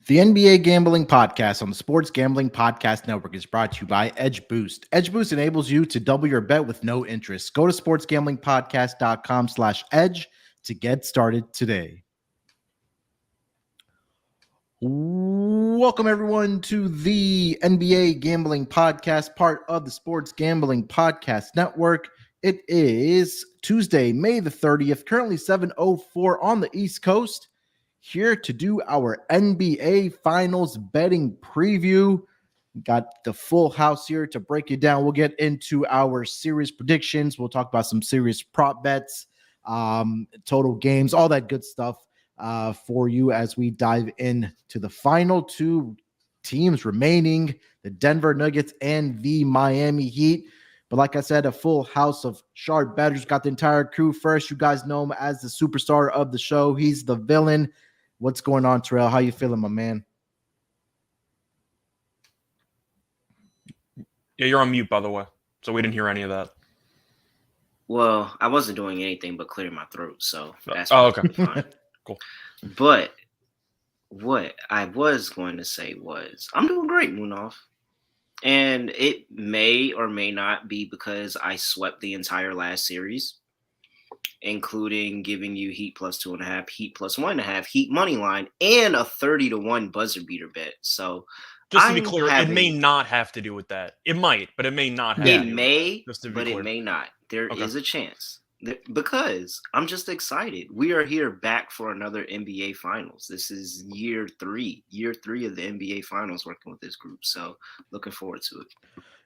The NBA Gambling Podcast on the Sports Gambling Podcast Network is brought to you by Edge Boost. Edge Boost enables you to double your bet with no interest. Go to sportsgamblingpodcast.com/edge to get started today. Welcome, everyone, to the NBA Gambling Podcast, part of the Sports Gambling Podcast Network. It is Tuesday, May the 30th, currently 7:04 on the East Coast. Here to do our NBA Finals betting preview. Got the full house here to break it down. We'll get into our series predictions. We'll talk about some serious prop bets, total games, all that good stuff for you as we dive into the final two teams remaining, the Denver Nuggets and the Miami Heat. But like I said, a full house of sharp bettors. Got the entire crew. First, you guys know him as the superstar of the show. He's the villain. What's going on, Terrell? How you feeling, my man? Yeah, you're on mute, by the way, so we didn't hear any of that. Well, I wasn't doing anything but clearing my throat, so that's okay. Fine. Cool. But what I was going to say was, I'm doing great, Munaf. And it may or may not be because I swept the entire last series, including giving you Heat plus 2.5, Heat plus 1.5, Heat money line, and a 30-1 buzzer beater bet. So just to be clear, it may not have to do with that. It might, but it may not have. It may, but it may not. There is a chance because I'm just excited. We are here back for another NBA Finals. This is year three of the NBA Finals working with this group. So looking forward to it.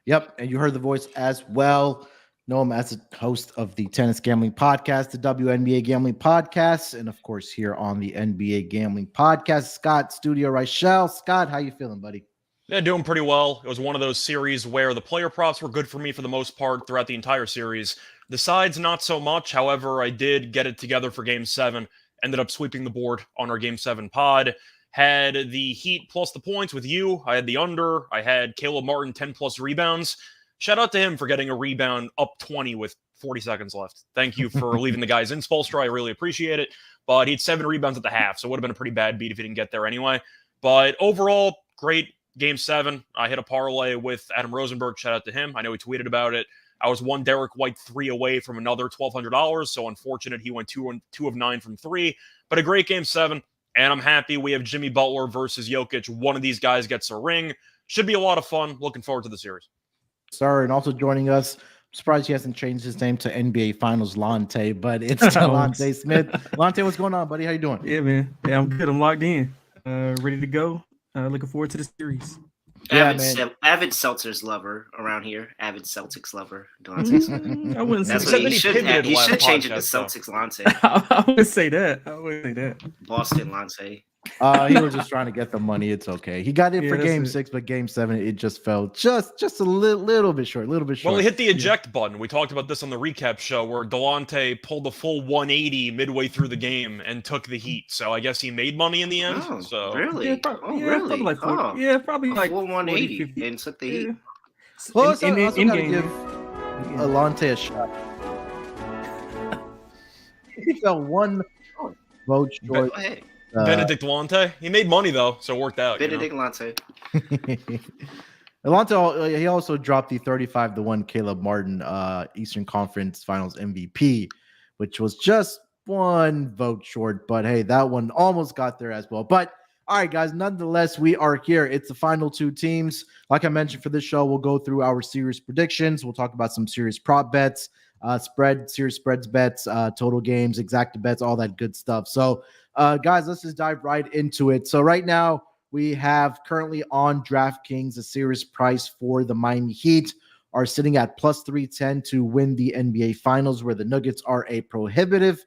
Yep, and you heard the voice as well. Know him as the host of the Tennis Gambling Podcast, the WNBA Gambling Podcast, and of course here on the NBA Gambling Podcast, Scott Studio Reichel. Scott, how you feeling, buddy? Yeah, doing pretty well. It was one of those series where the player props were good for me for the most part throughout the entire series. The sides, not so much. However, I did get it together for Game 7. Ended up sweeping the board on our Game 7 pod. Had the Heat plus the points with you. I had the under. I had Caleb Martin 10-plus rebounds. Shout out to him for getting a rebound up 20 with 40 seconds left. Thank you for leaving the guys in Spolstra. I really appreciate it. But he had 7 rebounds at the half, so it would have been a pretty bad beat if he didn't get there anyway. But overall, great Game 7. I hit a parlay with Adam Rosenberg. Shout out to him. I know he tweeted about it. I was one Derek White 3 away from another $1,200, so unfortunate he went 2 of 9 from 3. But a great Game 7, and I'm happy we have Jimmy Butler versus Jokic. One of these guys gets a ring. Should be a lot of fun. Looking forward to the series. Sir, and also joining us, I'm surprised he hasn't changed his name to NBA Finals Lonte, but it's Delonte Smith. Lonte, what's going on, buddy? How you doing? Yeah, man. Yeah, I'm good. I'm locked in. Ready to go. Looking forward to the series. Yeah, avid Celtics lover around here. Avid Celtics lover, Delonte Smith. I wouldn't say That's that. what he should change it to Celtics Lonte. I wouldn't say that. Boston Lonte. He was just trying to get the money. It's okay. He got it for Game 6, but Game 7, it just fell just a little bit short. Well, he hit the eject button. We talked about this on the recap show where Delonte pulled the full 180 midway through the game and took the Heat. So I guess he made money in the end. Oh, so really? Yeah, really? Probably like 40, probably like full 180 40, and took the Heat. Well, also in gotta game. give Alonte a shot. He fell one vote short. Go ahead. Benedict Lonte. He made money though, so it worked out. Benedict Lonte. Alonte, he also dropped the 35-1 Caleb Martin Eastern Conference Finals MVP, which was just one vote short. But hey, that one almost got there as well. But all right, guys, nonetheless, we are here. It's the final two teams. Like I mentioned for this show, we'll go through our series predictions. We'll talk about some serious prop bets, series spreads bets, total games, exacta bets, all that good stuff. So, guys, let's just dive right into it. So right now we have currently on DraftKings a series price for the Miami Heat are sitting at plus 310 to win the NBA Finals, where the Nuggets are a prohibitive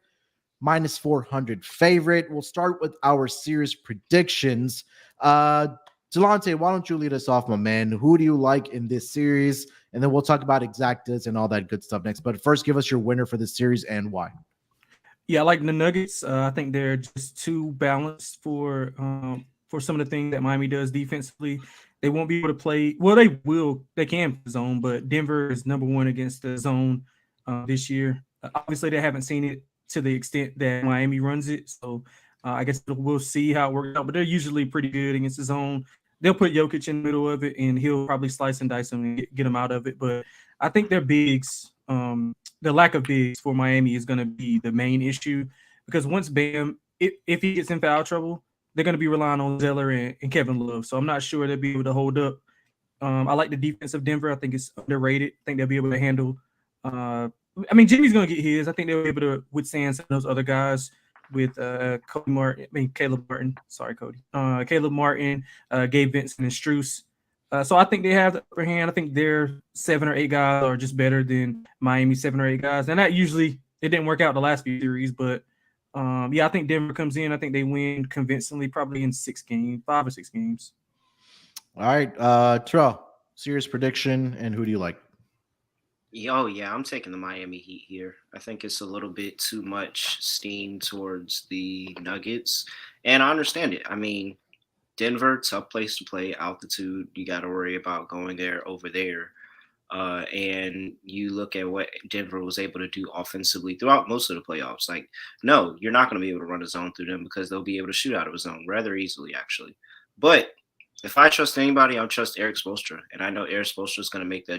minus 400 favorite. We'll start with our series predictions. Delonte, why don't you lead us off, my man? Who do you like in this series? And then we'll talk about exactas and all that good stuff next. But first, give us your winner for this series and why. Yeah, I like the Nuggets. I think they're just too balanced for some of the things that Miami does defensively. They won't be able to play. Well, they will. They can play zone, but Denver is number one against the zone this year. Obviously, they haven't seen it to the extent that Miami runs it. So I guess we'll see how it works out, but they're usually pretty good against the zone. They'll put Jokic in the middle of it, and he'll probably slice and dice him and get him out of it. But I think their bigs, the lack of bigs for Miami is going to be the main issue, because once Bam, if he gets in foul trouble, they're going to be relying on Zeller and Kevin Love. So I'm not sure they'll be able to hold up. I like the defense of Denver. I think it's underrated. I think they'll be able to handle. Jimmy's going to get his. I think they'll be able to withstand some of those other guys with Caleb Martin. Sorry, Cody. Caleb Martin, Gabe Vincent, and Strus. So I think they have the upper hand. I think their 7 or 8 guys are just better than Miami's 7 or 8 guys. And that usually, it didn't work out the last few series, but I think Denver comes in. I think they win convincingly, probably in 5 or 6 games. All right, Terrell, serious prediction, and who do you like? Oh, yeah, I'm taking the Miami Heat here. I think it's a little bit too much steam towards the Nuggets, and I understand it. I mean, Denver, tough place to play, altitude. You got to worry about going there, over there. And you look at what Denver was able to do offensively throughout most of the playoffs. Like, no, you're not going to be able to run a zone through them because they'll be able to shoot out of a zone rather easily, actually. But if I trust anybody, I'll trust Eric Spoelstra. And I know Eric Spoelstra is going to make the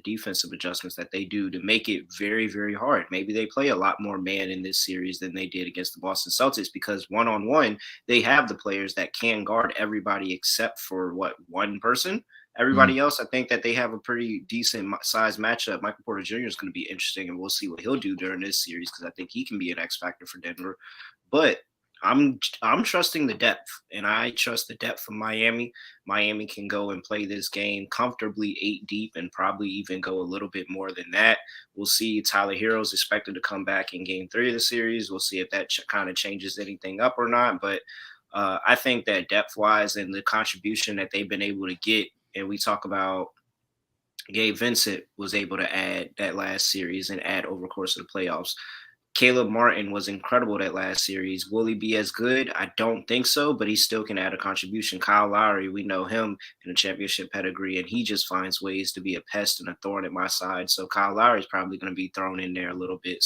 defensive adjustments that they do to make it very, very hard. Maybe they play a lot more man in this series than they did against the Boston Celtics, because one-on-one, they have the players that can guard everybody except for, one person? Everybody else, I think that they have a pretty decent size matchup. Michael Porter Jr. is going to be interesting, and we'll see what he'll do during this series, because I think he can be an X factor for Denver. But I'm trusting the depth, and I trust the depth of Miami. Miami can go and play this game comfortably 8 deep and probably even go a little bit more than that. We'll see. Tyler Hero is expected to come back in game 3 of the series. We'll see if that kind of changes anything up or not. But I think that depth-wise and the contribution that they've been able to get, and we talk about Gabe Vincent was able to add that last series and add over the course of the playoffs. Caleb Martin was incredible that last series. Will he be as good? I don't think so, but he still can add a contribution. Kyle Lowry, we know him in a championship pedigree, and he just finds ways to be a pest and a thorn at my side. So Kyle Lowry is probably going to be thrown in there a little bit.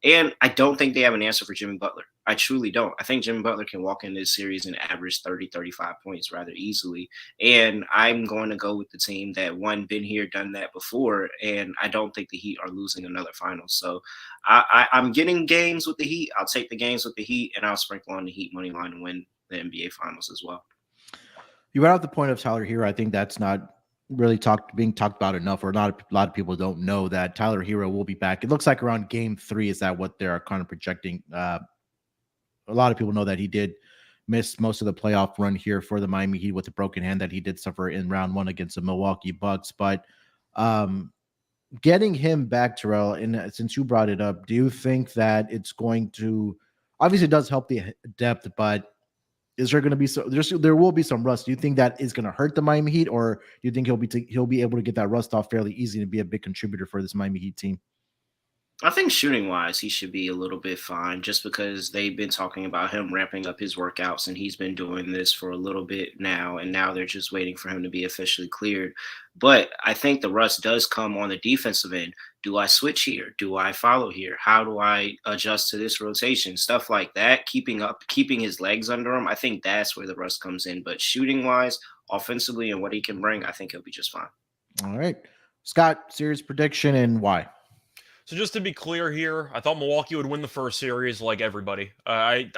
And I don't think they have an answer for Jimmy Butler. I truly don't. I think Jimmy Butler can walk in this series and average 30, 35 points rather easily. And I'm going to go with the team that, been here, done that before, and I don't think the Heat are losing another final. So I'm getting games with the Heat. I'll take the games with the Heat, and I'll sprinkle on the Heat money line and win the NBA Finals as well. You brought up the point of Tyler Hero. I think that's not really being talked about enough, or not a lot of people don't know that Tyler Hero will be back. It looks like around game 3 is that what they're kind of projecting. A lot of people know that he did miss most of the playoff run here for the Miami Heat with a broken hand that he did suffer in round 1 against the Milwaukee Bucks. But getting him back, Terrell, and since you brought it up, do you think that it's going to, obviously it does help the depth, but is there going to be there will be some rust? Do you think that is going to hurt the Miami Heat, or do you think he'll be able to get that rust off fairly easy and be a big contributor for this Miami Heat team? I think shooting-wise, he should be a little bit fine, just because they've been talking about him ramping up his workouts, and he's been doing this for a little bit now, and now they're just waiting for him to be officially cleared. But I think the rust does come on the defensive end. Do I switch here? Do I follow here? How do I adjust to this rotation? Stuff like that, keeping his legs under him. I think that's where the rust comes in. But shooting-wise, offensively, and what he can bring, I think he'll be just fine. All right. Scott, serious prediction, and why? So just to be clear here, I thought Milwaukee would win the first series like everybody. I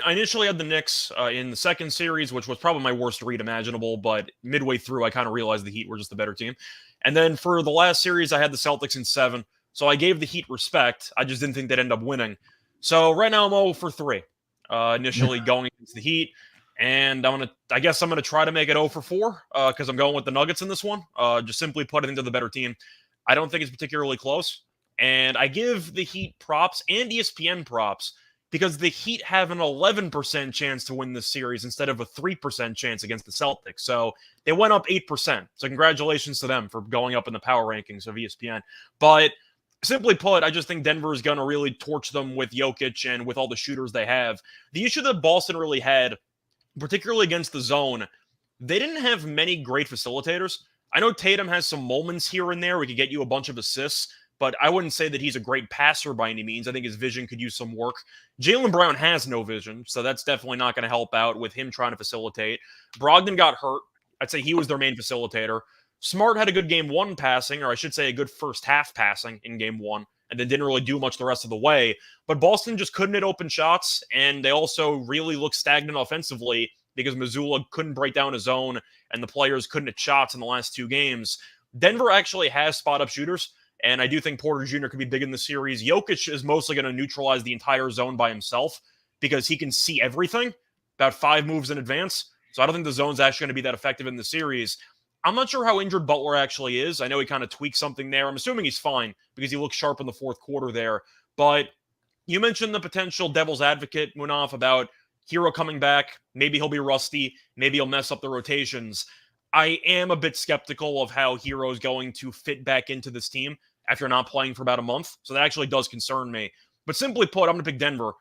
initially had the Knicks in the second series, which was probably my worst read imaginable, but midway through, I kind of realized the Heat were just the better team. And then for the last series, I had the Celtics in 7, so I gave the Heat respect. I just didn't think they'd end up winning. So right now I'm 0 for 3, initially going against the Heat. And I guess I'm going to try to make it 0 for 4 because I'm going with the Nuggets in this one. Just simply put it into the better team. I don't think it's particularly close. And I give the Heat props and ESPN props because the Heat have an 11% chance to win this series instead of a 3% chance against the Celtics. So they went up 8%. So congratulations to them for going up in the power rankings of ESPN. But simply put, I just think Denver is going to really torch them with Jokic and with all the shooters they have. The issue that Boston really had, particularly against the zone, they didn't have many great facilitators. I know Tatum has some moments here and there where he could get you a bunch of assists, but I wouldn't say that he's a great passer by any means. I think his vision could use some work. Jaylen Brown has no vision, so that's definitely not going to help out with him trying to facilitate. Brogdon got hurt. I'd say he was their main facilitator. Smart had a good game one passing, or I should say a good first half passing in game one, and then didn't really do much the rest of the way. But Boston just couldn't hit open shots, and they also really looked stagnant offensively because Missoula couldn't break down his zone, and the players couldn't hit shots in the last two games. Denver actually has spot-up shooters, and I do think Porter Jr. could be big in the series. Jokic is mostly going to neutralize the entire zone by himself because he can see everything about 5 moves in advance. So I don't think the zone's actually going to be that effective in the series. I'm not sure how injured Butler actually is. I know he kind of tweaked something there. I'm assuming he's fine because he looked sharp in the fourth quarter there. But you mentioned the potential devil's advocate, Munaf, about Hero coming back. Maybe he'll be rusty. Maybe he'll mess up the rotations. I am a bit skeptical of how Hero is going to fit back into this team after not playing for about a month. So that actually does concern me. But simply put, I'm going to pick Denver.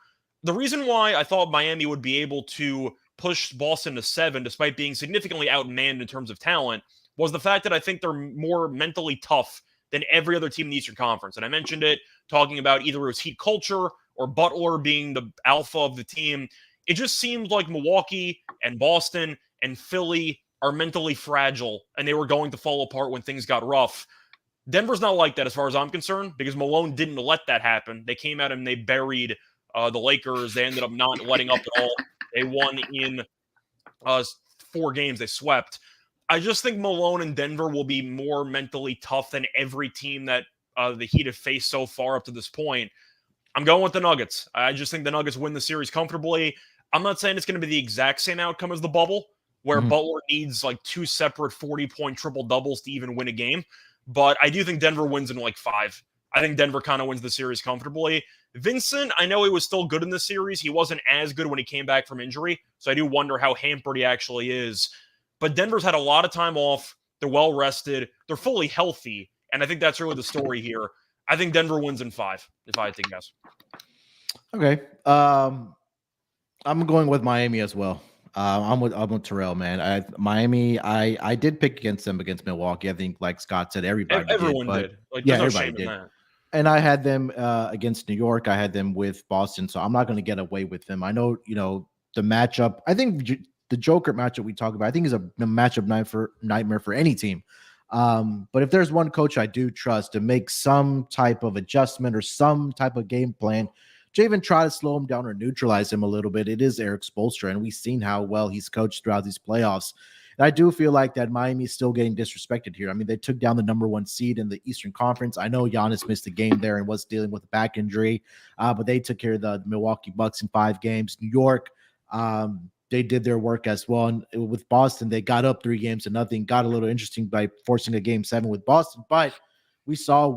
The reason why I thought Miami would be able to push Boston to 7, despite being significantly outmanned in terms of talent, was the fact that I think they're more mentally tough than every other team in the Eastern Conference. And I mentioned it, talking about either it was Heat culture or Butler being the alpha of the team. It just seemed like Milwaukee and Boston and Philly are mentally fragile, and they were going to fall apart when things got rough. Denver's not like that as far as I'm concerned, because Malone didn't let that happen. They came out and they buried the Lakers. They ended up not letting up at all. They won in 4 games. They swept. I just think Malone and Denver will be more mentally tough than every team that the Heat have faced so far up to this point. I'm going with the Nuggets. I just think the Nuggets win the series comfortably. I'm not saying it's going to be the exact same outcome as the bubble, where Butler needs like 2 separate 40-point triple-doubles to even win a game. But I do think Denver wins in like 5. I think Denver kind of wins the series comfortably. Vincent, I know he was still good in the series. He wasn't as good when he came back from injury. So I do wonder how hampered he actually is. But Denver's had a lot of time off. They're well-rested. They're fully healthy. And I think that's really the story here. I think Denver wins in 5, if I had to guess. Okay. I'm going with Miami as well. I'm with Terrell, man. Miami, I did pick against them against Milwaukee. I think, like Scott said, everyone did. Like, yeah, no everybody shame did. in that. And I had them against New York. I had them with Boston, so I'm not going to get away with them. I know, the matchup. I think the Joker matchup we talk about, I think is a matchup nightmare for any team. But if there's one coach I do trust to make some type of adjustment or some type of game plan to even try to slow him down or neutralize him a little bit, it is Eric Spoelstra, and we've seen how well he's coached throughout these playoffs. And I do feel like that Miami is still getting disrespected here. I mean, they took down the number 1 seed in the Eastern Conference. I know Giannis missed a game there and was dealing with a back injury, but they took care of the Milwaukee Bucks in 5 games. New York, they did their work as well. And with Boston, they got up 3-0, got a little interesting by forcing a game 7 with Boston. But we saw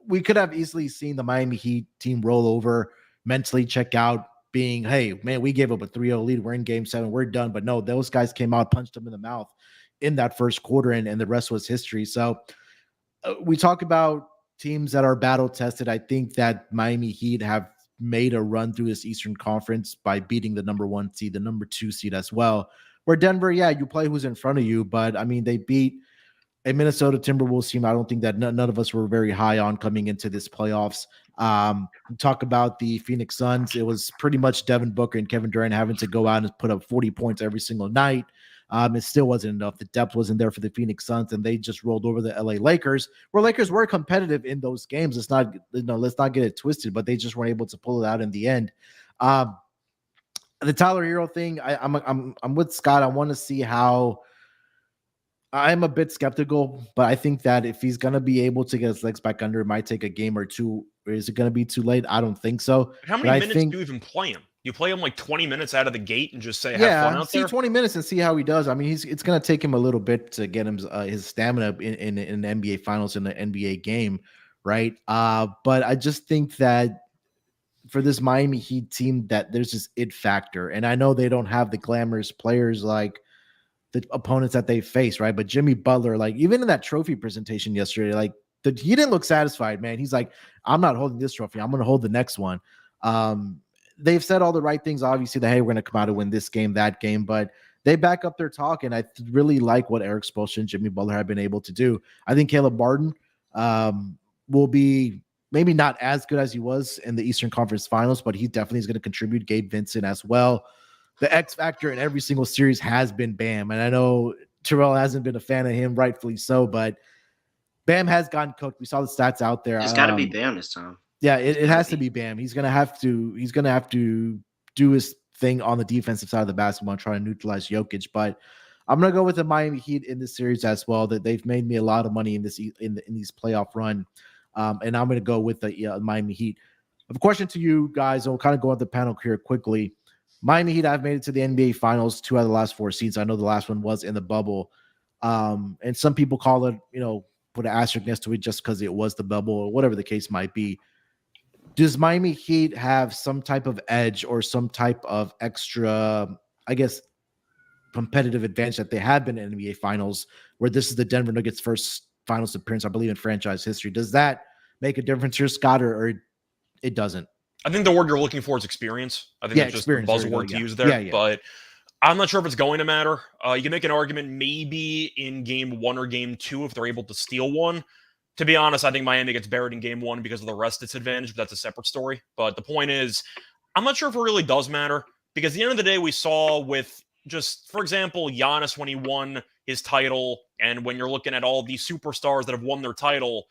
we could have easily seen the Miami Heat team roll over, mentally check out, being, hey, man, we gave up a 3-0 lead. We're in game 7. We're done. But no, those guys came out, punched them in the mouth in that first quarter, and the rest was history. So we talk about teams that are battle tested. I think that Miami Heat have made a run through this Eastern Conference by beating the number 1 seed, the number 2 seed as well. Where Denver, yeah, you play who's in front of you, but I mean, they beat a Minnesota Timberwolves team I don't think that none of us were very high on coming into this playoffs. Talk about the Phoenix Suns. It was pretty much Devin Booker and Kevin Durant having to go out and put up 40 points every single night. It still wasn't enough. The depth wasn't there for the Phoenix Suns, and they just rolled over the LA Lakers, where Lakers were competitive in those games. Let's not get it twisted, but they just weren't able to pull it out in the end. The Tyler Hero thing, I'm with Scott. I want to see how. I'm a bit skeptical, but I think that if he's going to be able to get his legs back under, it might take a game or two. Is it going to be too late? I don't think so. How many minutes do you even play him? You play him like 20 minutes out of the gate and just say, have fun out there? 20 minutes and see how he does. I mean, it's going to take him a little bit to get him his stamina in the NBA Finals in the NBA game, right? But I just think that for this Miami Heat team, that there's this it factor. And I know they don't have the glamorous players like the opponents that they face, right? But Jimmy Butler, like even in that trophy presentation yesterday, like he didn't look satisfied, man. He's like, I'm not holding this trophy. I'm going to hold the next one. They've said all the right things, obviously, that, hey, we're going to come out and win this game, that game, but they back up their talk. And I really like what Eric Spoelstra and Jimmy Butler have been able to do. I think Caleb Martin will be maybe not as good as he was in the Eastern Conference Finals, but he definitely is going to contribute. Gabe Vincent as well. The X factor in every single series has been Bam, and I know Terrell hasn't been a fan of him, rightfully so, but Bam has gotten cooked. We saw the stats out there. It's got to be Bam this time. Yeah, it has to be Bam. He's gonna have to do his thing on the defensive side of the basketball and try to neutralize Jokic. But I'm gonna go with the Miami Heat in this series as well. That they've made me a lot of money in these playoff run, and I'm gonna go with the Miami Heat. I have a question to you guys, and we'll kind of go on the panel here quickly. Miami Heat, I've made it to the NBA Finals 2 out of the last 4 seasons. I know the last one was in the bubble, and some people call it, put an asterisk next to it just because it was the bubble or whatever the case might be. Does Miami Heat have some type of edge or some type of extra, I guess, competitive advantage that they have been in NBA Finals, where this is the Denver Nuggets' first Finals appearance, I believe, in franchise history? Does that make a difference here, Scott, or it doesn't? I think the word you're looking for is experience. I think that's just the buzzword to use there. But I'm not sure if it's going to matter. You can make an argument maybe in game 1 or game 2 if they're able to steal one. To be honest, I think Miami gets buried in game 1 because of the rest disadvantage, but that's a separate story. But the point is, I'm not sure if it really does matter, because at the end of the day, we saw with just, for example, Giannis when he won his title, and when you're looking at all these superstars that have won their title,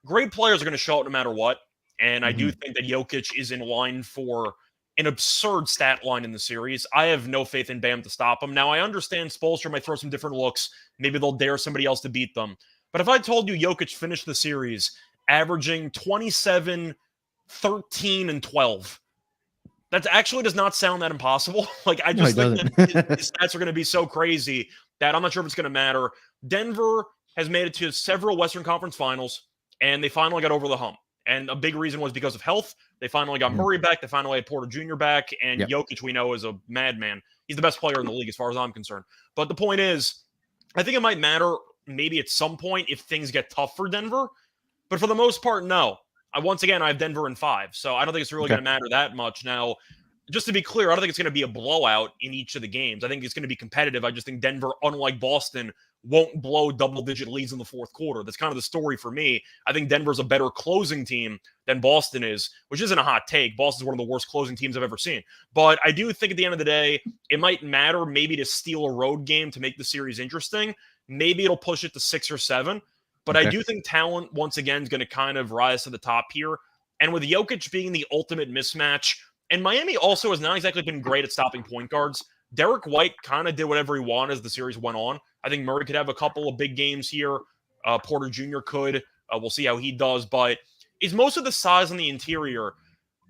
great players are going to show up no matter what. And I do think that Jokic is in line for an absurd stat line in the series. I have no faith in Bam to stop him. Now, I understand Spoelstra might throw some different looks. Maybe they'll dare somebody else to beat them. But if I told you Jokic finished the series averaging 27, 13, and 12, that actually does not sound that impossible. I just think that his stats are going to be so crazy that I'm not sure if it's going to matter. Denver has made it to several Western Conference Finals, and they finally got over the hump. And a big reason was because of health. They finally got Murray back. They finally had Porter Jr. back. And Jokic, we know, is a madman. He's the best player in the league as far as I'm concerned. But the point is, I think it might matter maybe at some point if things get tough for Denver. But for the most part, no. Once again, I have Denver in 5. So I don't think it's really going to matter that much. Now, just to be clear, I don't think it's going to be a blowout in each of the games. I think it's going to be competitive. I just think Denver, unlike Boston, won't blow double-digit leads in the fourth quarter. That's kind of the story for me. I think Denver's a better closing team than Boston is, which isn't a hot take. Boston's one of the worst closing teams I've ever seen. But I do think at the end of the day, it might matter maybe to steal a road game to make the series interesting. Maybe it'll push it to 6 or 7. But I do think talent, once again, is going to kind of rise to the top here. And with Jokic being the ultimate mismatch, and Miami also has not exactly been great at stopping point guards. Derek White kind of did whatever he wanted as the series went on. I think Murray could have a couple of big games here. Porter Jr. could. We'll see how he does. But is most of the size on the interior.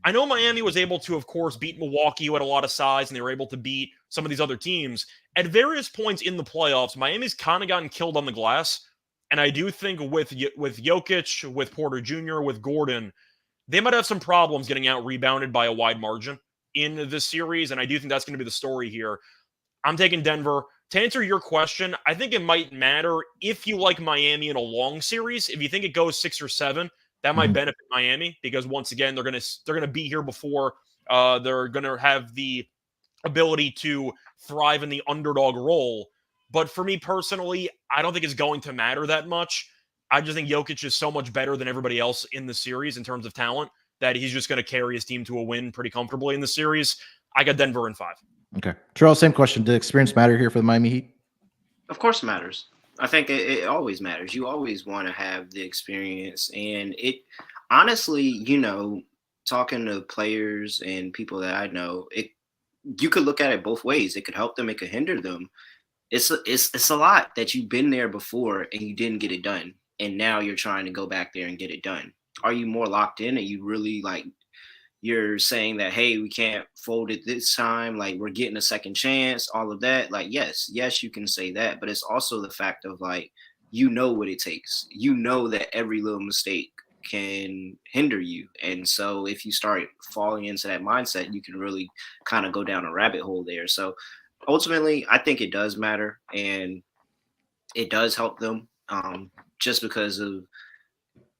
I know Miami was able to, of course, beat Milwaukee, who had a lot of size, and they were able to beat some of these other teams. At various points in the playoffs, Miami's kind of gotten killed on the glass. And I do think with Jokic, with Porter Jr., with Gordon, they might have some problems getting out-rebounded by a wide margin in this series, and I do think that's going to be the story here. I'm taking Denver. To answer your question, I think it might matter if you like Miami in a long series. If you think it goes 6 or 7, that might benefit Miami because, once again, they're going to be here before. They're going to have the ability to thrive in the underdog role. But for me personally, I don't think it's going to matter that much. I just think Jokic is so much better than everybody else in the series in terms of talent that he's just going to carry his team to a win pretty comfortably in the series. I got Denver in 5. Okay. Terrell, same question. Did experience matter here for the Miami Heat? Of course it matters. I think it always matters. You always want to have the experience. And it honestly, talking to players and people that I know, you could look at it both ways. It could help them. It could hinder them. It's a lot that you've been there before and you didn't get it done. And now you're trying to go back there and get it done. Are you more locked in? Are you really you're saying that, hey, we can't fold it this time. We're getting a second chance, all of that. Yes, you can say that. But it's also the fact of what it takes. You know that every little mistake can hinder you. And so if you start falling into that mindset, you can really kind of go down a rabbit hole there. So ultimately, I think it does matter and it does help them. Just because of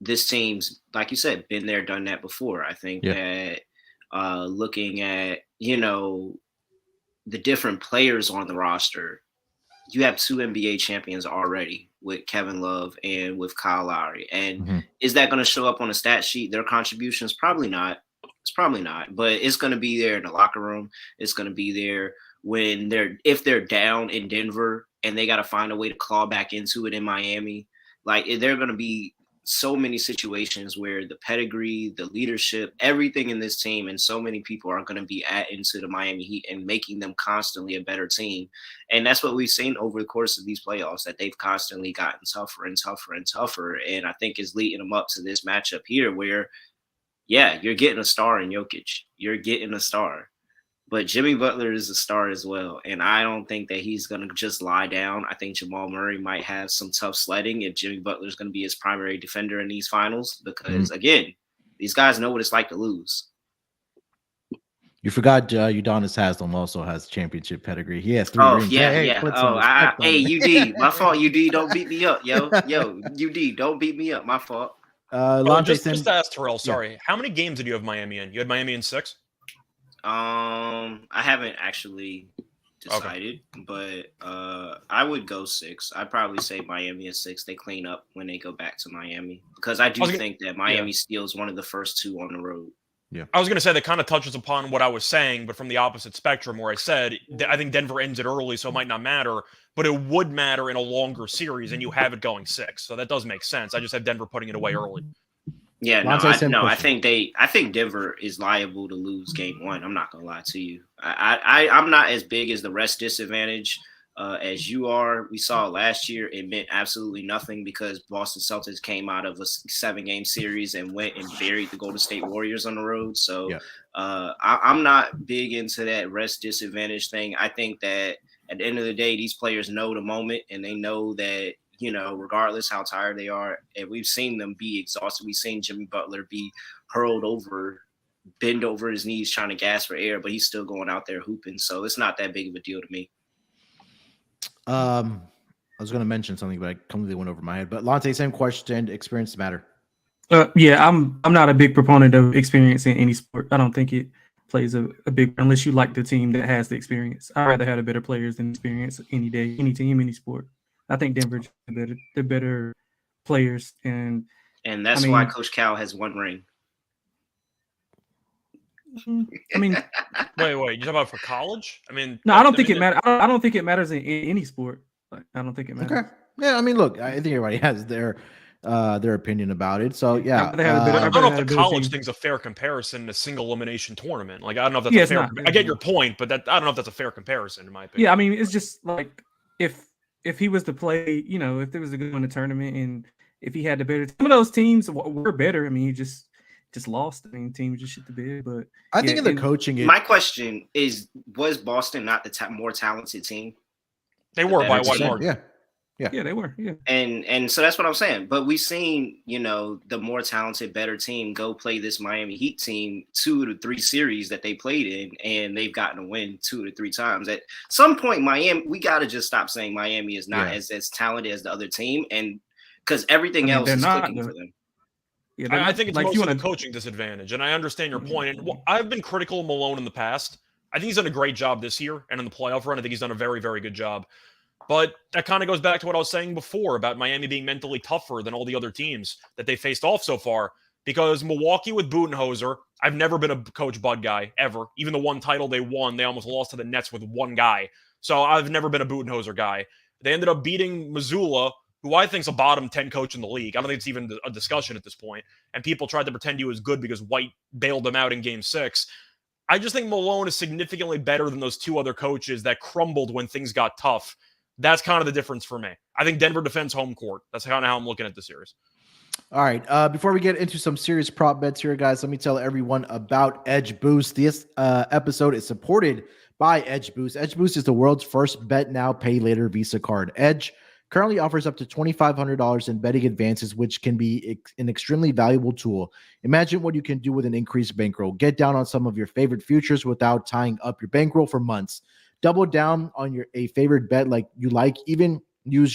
this team's, like you said, been there, done that before. I think that looking at, the different players on the roster, you have 2 NBA champions already with Kevin Love and with Kyle Lowry. And is that going to show up on a stat sheet? Their contributions? Probably not. It's probably not, but it's going to be there in the locker room. It's going to be there when if they're down in Denver and they got to find a way to claw back into it in Miami. Like, they're going to be so many situations where the pedigree, the leadership, everything in this team, and so many people are going to be into the Miami Heat and making them constantly a better team. And that's what we've seen over the course of these playoffs, that they've constantly gotten tougher and tougher and tougher. And I think is leading them up to this matchup here where, yeah, you're getting a star in Jokic. You're getting a star. But Jimmy Butler is a star as well. And I don't think that he's going to just lie down. I think Jamal Murray might have some tough sledding if Jimmy Butler is going to be his primary defender in these finals. Because, again, these guys know what it's like to lose. You forgot Udonis Haslam also has championship pedigree. He has 3 rings. Yeah. Hey, UD. My fault, UD. Don't beat me up, yo. UD, don't beat me up. My fault. Just to ask Terrell, sorry. Yeah. How many games did you have Miami in? You had Miami in 6? I haven't actually decided, but I would go 6. I'd probably say Miami is 6. They clean up when they go back to Miami because I do think that Miami steals one of the first 2 on the road. Yeah, I was going to say that kind of touches upon what I was saying, but from the opposite spectrum where I said I think Denver ends it early, so it might not matter, but it would matter in a longer series, and you have it going 6. So that does make sense. I just have Denver putting it away early. Yeah, I think Denver is liable to lose game 1. I'm not gonna lie to you. I'm not as big as the rest disadvantage as you are. We saw last year; it meant absolutely nothing because Boston Celtics came out of a 7-game series and went and buried the Golden State Warriors on the road. So I'm not big into that rest disadvantage thing. I think that at the end of the day, these players know the moment and they know that. Regardless how tired they are, and we've seen them be exhausted. We've seen Jimmy Butler be bend over his knees trying to gasp for air, but he's still going out there hooping. So it's not that big of a deal to me. I was going to mention something, but I completely went over my head. But Lonte, same question. Experience matter? Yeah, I'm not a big proponent of experience in any sport. I don't think it plays a big unless you like the team that has the experience. I'd rather have the better players than experience any day, any team, any sport. I think Denver's the better players, and that's why Coach Cal has 1 ring. I mean, wait, you talking about for college? I mean, no, I don't think it matters. I don't think it matters in any sport. I don't think it matters. Okay, yeah, I mean, look, I think everybody has their opinion about it. So yeah, I don't know if the college thing's a fair comparison in a single elimination tournament. Like, I don't know if that's a fair. I get your point, but I don't know if that's a fair comparison in my opinion. Yeah, I mean, it's just like if he was to play, if there was a good one in the tournament and if he had the better, some of those teams were better. I mean, he just lost. I mean, teams just shit the bed. But I think in the coaching, my question is: was Boston not the more talented team? They were by wide margin. Yeah, they were. Yeah, and so that's what I'm saying. But we've seen, the more talented, better team go play this Miami Heat team 2 to 3 series that they played in, and they've gotten a win 2 to 3 times. At some point, Miami, we got to just stop saying Miami is not as talented as the other team, and because everything else is clicking for them. Yeah, I think it's mostly a coaching disadvantage, and I understand your point. And I've been critical of Malone in the past. I think he's done a great job this year, and in the playoff run, I think he's done a very, very good job. But that kind of goes back to what I was saying before about Miami being mentally tougher than all the other teams that they faced off so far. Because Milwaukee with Budenholzer, I've never been a Coach Bud guy, ever. Even the one title they won, they almost lost to the Nets with one guy. So I've never been a Budenholzer guy. They ended up beating Mazzulla, who I think is a bottom 10 coach in the league. I don't think it's even a discussion at this point. And people tried to pretend he was good because White bailed him out in Game 6. I just think Malone is significantly better than those 2 other coaches that crumbled when things got tough. That's kind of the difference for me. I think Denver defends home court. That's kind of how I'm looking at the series. All right. Before we get into some serious prop bets here, guys, let me tell everyone about Edge Boost. This episode is supported by Edge Boost. Edge Boost is the world's first bet now, pay later Visa card. Edge currently offers up to $2,500 in betting advances, which can be an extremely valuable tool. Imagine what you can do with an increased bankroll. Get down on some of your favorite futures without tying up your bankroll for months. Double down on a favorite bet like you like. Even use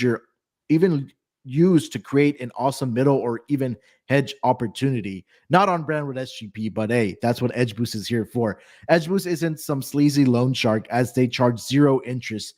to create an awesome middle or even hedge opportunity. Not on brand with SGP, but hey, that's what Edge Boost is here for. Edge Boost isn't some sleazy loan shark, as they charge 0 interest.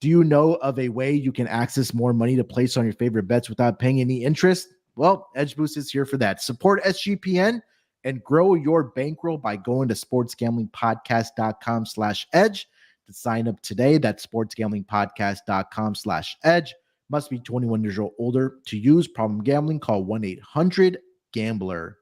Do you know of a way you can access more money to place on your favorite bets without paying any interest? Well, Edge Boost is here for that. Support SGPN and grow your bankroll by going to sportsgamblingpodcast.com/edge to sign up today. That's sportsgamblingpodcast.com/edge. Must be 21 years or older to use. Problem gambling, call 1-800-GAMBLER.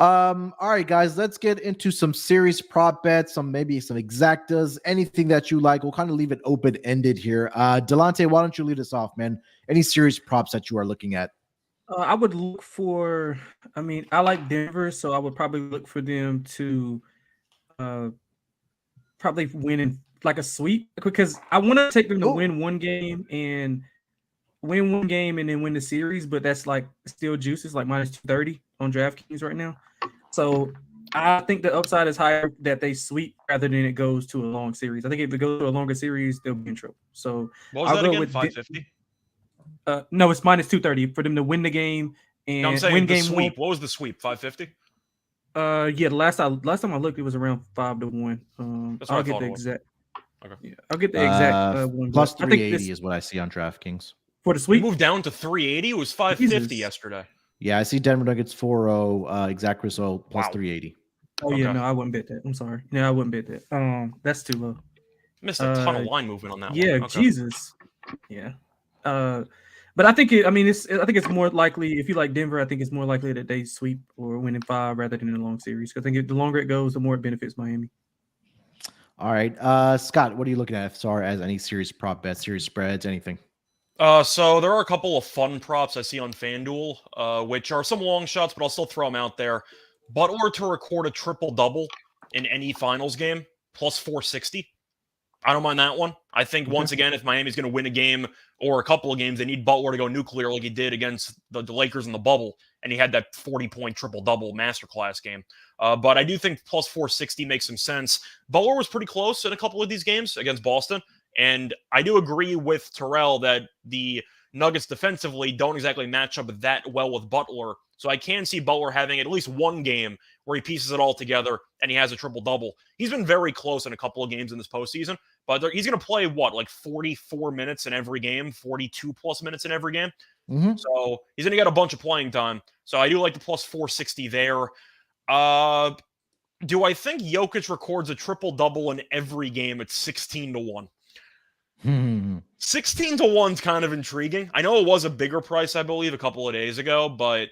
All right, guys, let's get into some serious prop bets, maybe some exactas, anything that you like. We'll kind of leave it open-ended here. Delonte, why don't you lead us off, man? Any serious props that you are looking at? I would look for, I like Denver, so I would probably look for them to probably win in like a sweep, because I want to take them to win one game and then win the series, but that's like still juices, like minus 230 on DraftKings right now. So I think the upside is higher that they sweep rather than it goes to a long series. I think if it goes to a longer series, they'll be in trouble. So what was I'll that go again? with 550? No, it's minus 230 for them to win the game and No, I'm saying win the game sweep. one. What was the sweep? 550? Yeah, last time I looked, it was around 5-1. That's what I'll I get thought the it was. exact. Okay. Yeah, I'll get the exact one. Plus I think 380 is what I see on DraftKings. for the We sweep. moved down to 380. It was 550 Jesus. yesterday. Yeah, I see Denver Nuggets 4-0, exact result plus Wow. 380. Oh yeah, Okay. no, I wouldn't bet that. I'm sorry. Yeah, I wouldn't bet that. That's too low. Missed a ton of line movement on that one. Yeah, Okay. Jesus. Yeah. But I think I think it's more likely, if you like Denver, I think it's more likely that they sweep or win in 5 rather than in a long series. I think the longer it goes, the more it benefits Miami. All right. Scott, what are you looking at as far as any serious prop bets, serious spreads, anything? So there are a couple of fun props I see on FanDuel, which are some long shots, but I'll still throw them out there. Butler to record a triple-double in any finals game, plus 460. I don't mind that one. I think, once again, if Miami's going to win a game or a couple of games, they need Butler to go nuclear like he did against the Lakers in the bubble, and he had that 40-point triple-double masterclass game. But I do think plus 460 makes some sense. Butler was pretty close in a couple of these games against Boston, and I do agree with Terrell that the Nuggets defensively don't exactly match up that well with Butler. So I can see Butler having at least one game where he pieces it all together and he has a triple-double. He's been very close in a couple of games in this postseason, but he's going to play, like 44 minutes in every game, 42-plus minutes in every game. Mm-hmm. So he's going to get a bunch of playing time. So I do like the plus 460 there. Do I think Jokic records a triple-double in every game at 16-1? 16-1 is kind of intriguing. I know it was a bigger price, I believe, a couple of days ago, but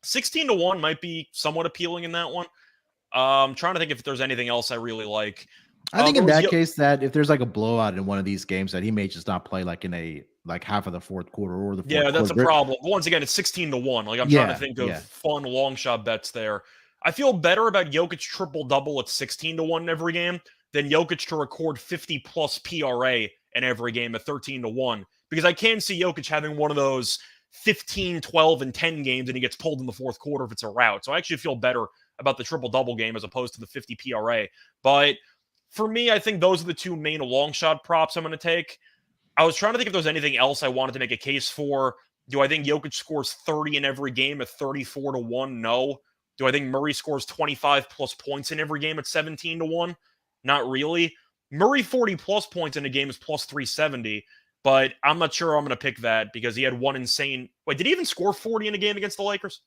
16-1 might be somewhat appealing in that one. I'm trying to think if there's anything else I really like. I think in that case, that if there's like a blowout in one of these games, that he may just not play like in a half of the fourth quarter or the fourth quarter. Yeah, that's a problem. Once again, it's 16-1. Like, I'm trying to think of fun long shot bets there. I feel better about Jokic triple-double at 16-1 in every game than Jokic to record 50-plus PRA in every game at 13-1, because I can see Jokic having one of those 15, 12, and 10 games, and he gets pulled in the fourth quarter if it's a rout. So I actually feel better about the triple-double game as opposed to the 50 PRA. But for me, I think those are the two main long shot props I'm going to take. I was trying to think if there's anything else I wanted to make a case for. Do I think Jokic scores 30 in every game at 34-1? No. Do I think Murray scores 25-plus points in every game at 17-1? Not really. Murray 40-plus points in a game is plus 370. But I'm not sure I'm going to pick that because he had one insane... Wait, did he even score 40 in a game against the Lakers?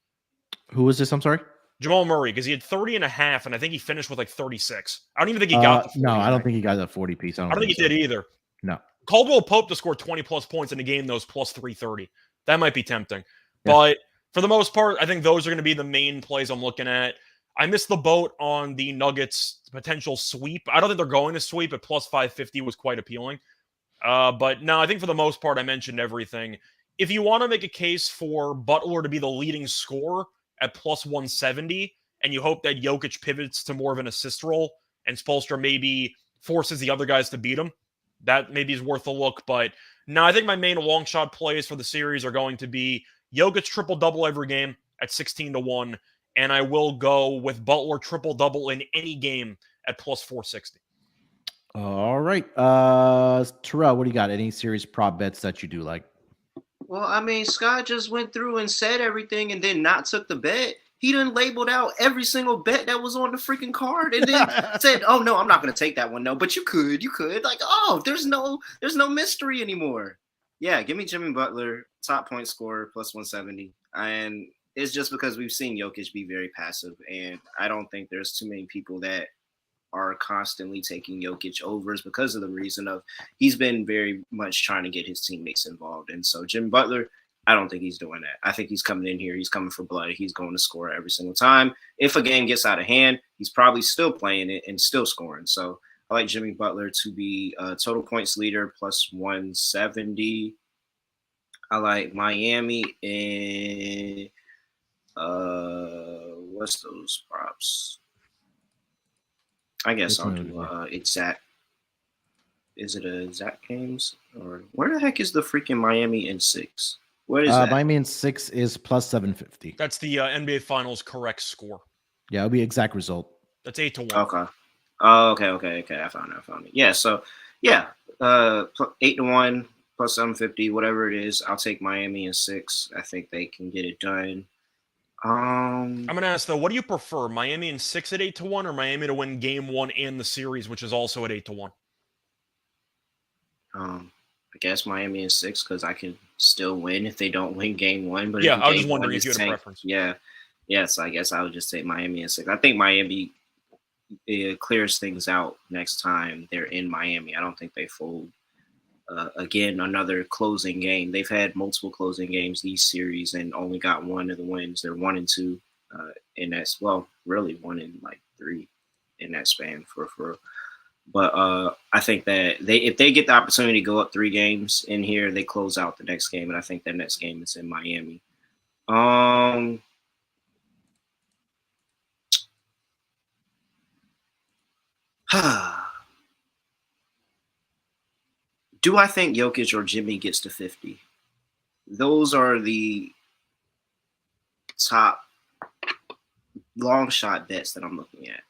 Who was this? I'm sorry? Jamal Murray, because he had 30 and a half, and I think he finished with like 36. I don't even think he got the 40. No, I don't think he got a 40 piece. I don't think he did either. No. Caldwell Pope to score 20-plus points in a game that was plus 330. That might be tempting. Yeah. But for the most part, I think those are going to be the main plays I'm looking at. I missed the boat on the Nuggets' potential sweep. I don't think they're going to sweep, but plus 550 was quite appealing. But no, I think for the most part, I mentioned everything. If you want to make a case for Butler to be the leading scorer at plus 170, and you hope that Jokic pivots to more of an assist role, and Spoelstra maybe forces the other guys to beat him, that maybe is worth a look. But no, I think my main long shot plays for the series are going to be Jokic triple-double every game at 16-1, and I will go with Butler triple-double in any game at plus 460. All right. Terrell, what do you got? Any serious prop bets that you do like? Well, I mean, Scott just went through and said everything and then not took the bet. He done labeled out every single bet that was on the freaking card and then said, "Oh no, I'm not going to take that one. No, but you could. Like, oh, there's no mystery anymore." Yeah, give me Jimmy Butler, top point scorer, plus 170. And it's just because we've seen Jokic be very passive, and I don't think there's too many people that are constantly taking Jokic overs because of the reason of he's been very much trying to get his teammates involved. And so Jimmy Butler, I don't think he's doing that. I think he's coming in here. He's coming for blood. He's going to score every single time. If a game gets out of hand, he's probably still playing it and still scoring. So I like Jimmy Butler to be a total points leader, plus 170. I like Miami and what's those props? I guess I'll do exact. Is it a exact games? Or where the heck is the freaking Miami in 6? What is that? Miami in 6 is plus 750. That's the NBA Finals correct score. Yeah, it'll be exact result. That's 8-1. Okay. Oh, okay. I found it. Yeah, so yeah, 8-1 plus 750, whatever it is. I'll take Miami in 6. I think they can get it done. I'm gonna ask though, what do you prefer, Miami in 6 at 8-1, or Miami to win Game 1 and the series, which is also at 8-1? I guess Miami in 6 because I can still win if they don't win Game 1. But yeah, I was just wondering if you had a preference. Yeah. So I guess I would just take Miami in 6. I think Miami clears things out next time they're in Miami. I don't think they fold. Again, another closing game. They've had multiple closing games these series and only got one of the wins. They're 1-2 in that. Well, really 1 in like 3 in that span for. But I think that if they get the opportunity to go up 3 games in here, they close out the next game, and I think that next game is in Miami. Do I think Jokic or Jimmy gets to 50? Those are the top long shot bets that I'm looking at.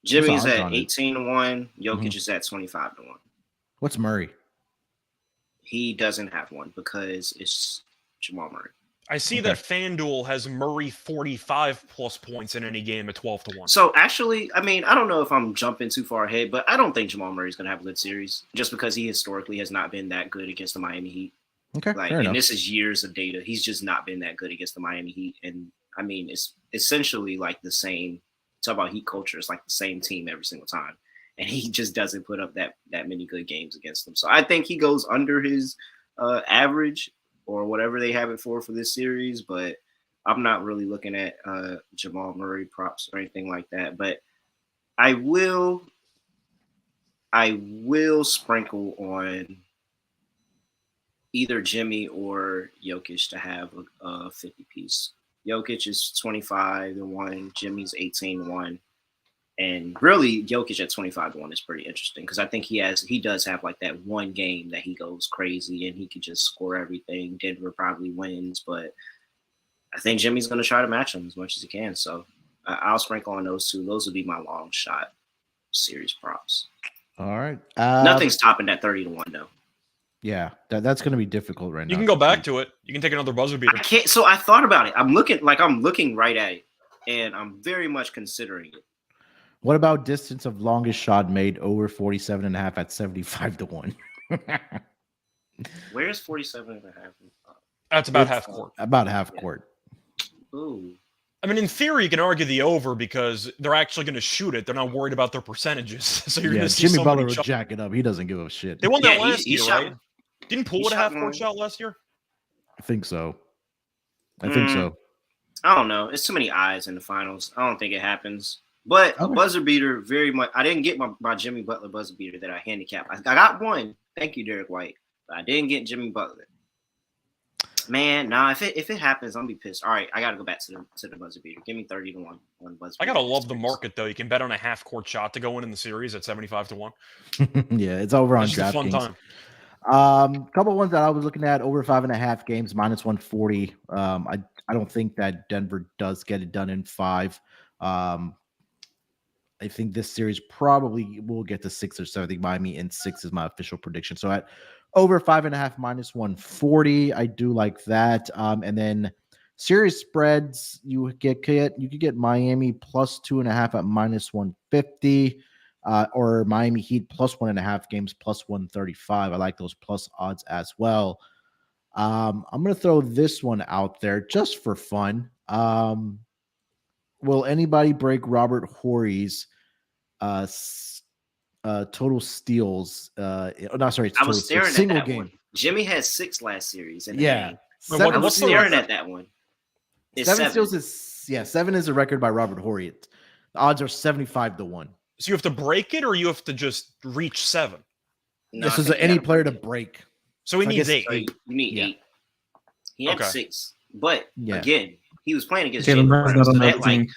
Jimmy's at 18-1. Jokic is at 25-1. What's Murray? He doesn't have one because it's Jamal Murray. I see that FanDuel has Murray 45 plus points in any game at 12-1. So actually, I mean, I don't know if I'm jumping too far ahead, but I don't think Jamal Murray's going to have a good series just because he historically has not been that good against the Miami Heat. Okay, fair enough. This is years of data. He's just not been that good against the Miami Heat. And I mean, it's essentially like the same. Talk about Heat culture. It's like the same team every single time. And he just doesn't put up that many good games against them. So I think he goes under his average or whatever they have it for this series. But I'm not really looking at Jamal Murray props or anything like that. But I will sprinkle on either Jimmy or Jokic to have a 50 piece. Jokic is 25-1, Jimmy's 18-1. And really, Jokic at 25-1 is pretty interesting because I think he does have like that one game that he goes crazy and he can just score everything. Denver probably wins, but I think Jimmy's going to try to match him as much as he can. So I'll sprinkle on those two. Those will be my long shot series props. All right. Nothing's topping that 30-1 though. Yeah, that's going to be difficult right now. You can go back to it. You can take another buzzer beater. I can't. So I thought about it. I'm looking right at it, and I'm very much considering it. What about distance of longest shot made over 47.5 at 75-1? Where's 47.5? That's about half court. About half court. Ooh. I mean, in theory, you can argue the over because they're actually going to shoot it. They're not worried about their percentages. So you're going to see Jimmy Butler will jack it up. He doesn't give a shit. They won that last year, shot, right? Didn't Poole with a half-court shot last year? I think so. I think so. I don't know. It's too many eyes in the finals. I don't think it happens. But a buzzer beater, very much. I didn't get my Jimmy Butler buzzer beater that I handicapped. I got one. Thank you, Derek White. But I didn't get Jimmy Butler. Man, if it happens, I'm gonna be pissed. All right, I gotta go back to the buzzer beater. Give me 30-1 on buzzer beater. I gotta love the market though. You can bet on a half-court shot to go in the series at 75-1 Yeah, it's over on DraftKings. Fun time. Couple ones that I was looking at over 5.5 games, minus 140. I don't think that Denver does get it done in 5. I think this series probably will get to 6 or 7. I think Miami in 6 is my official prediction. So at over 5.5 minus 140, I do like that. And then Series spreads, you could get Miami plus 2.5 at minus 150, or Miami Heat plus 1.5 games plus 135. I like those plus odds as well. I'm gonna throw this one out there just for fun. Will anybody break Robert Horry's total steals? No, sorry, it's I total was staring steals, single at that game. one. Jimmy had 6 last series. In the Yeah, game. Wait, I was what's the staring record? at that one. It's 7 7. steals is 7 is a record by Robert Horry. The odds are 75 to 1. So you have to break it, or you have to just reach 7. No, This I is think you any gotta player break to it. break. So he I needs guess- 8. So you need Yeah. 8. He had Okay. 6, but Yeah. again, he was playing against Jalen Jalen Brown's Brown, not so on that that like team.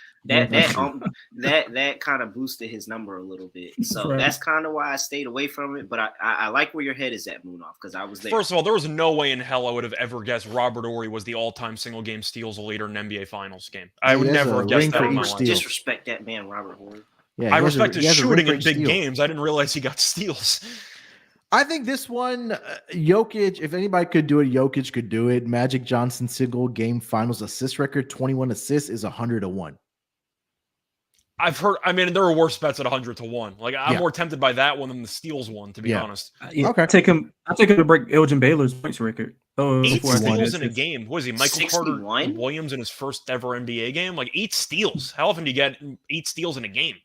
that kind of boosted his number a little bit. So Right. that's kind of why I stayed away from it. But I like where your head is at, Munaf, because I was there. First of all, there was no way in hell I would have ever guessed Robert Horry was the all-time single-game steals leader in an NBA Finals game. I He would has never a have guessed ring that for in my each life. steal. Disrespect that man, Robert Horry. Yeah, I he has a- respect he his has a ring shooting for in each big steal. games. I didn't realize he got steals. I think this one, Jokic, if anybody could do it, Jokic could do it. Magic Johnson single game finals assist record, 21 assists, is 100 to 1. I've heard. I mean, there are worse bets at 100 to 1. Like I'm Yeah. more tempted by that one than the steals one, to be Yeah. honest. Yeah, Okay. I take him to break Elgin Baylor's points record. Oh, 8 before I think steals that's in a it. game. What is he? Michael Carter 61? Williams in his first ever NBA game? Like 8 steals. How often do you get 8 steals in a game?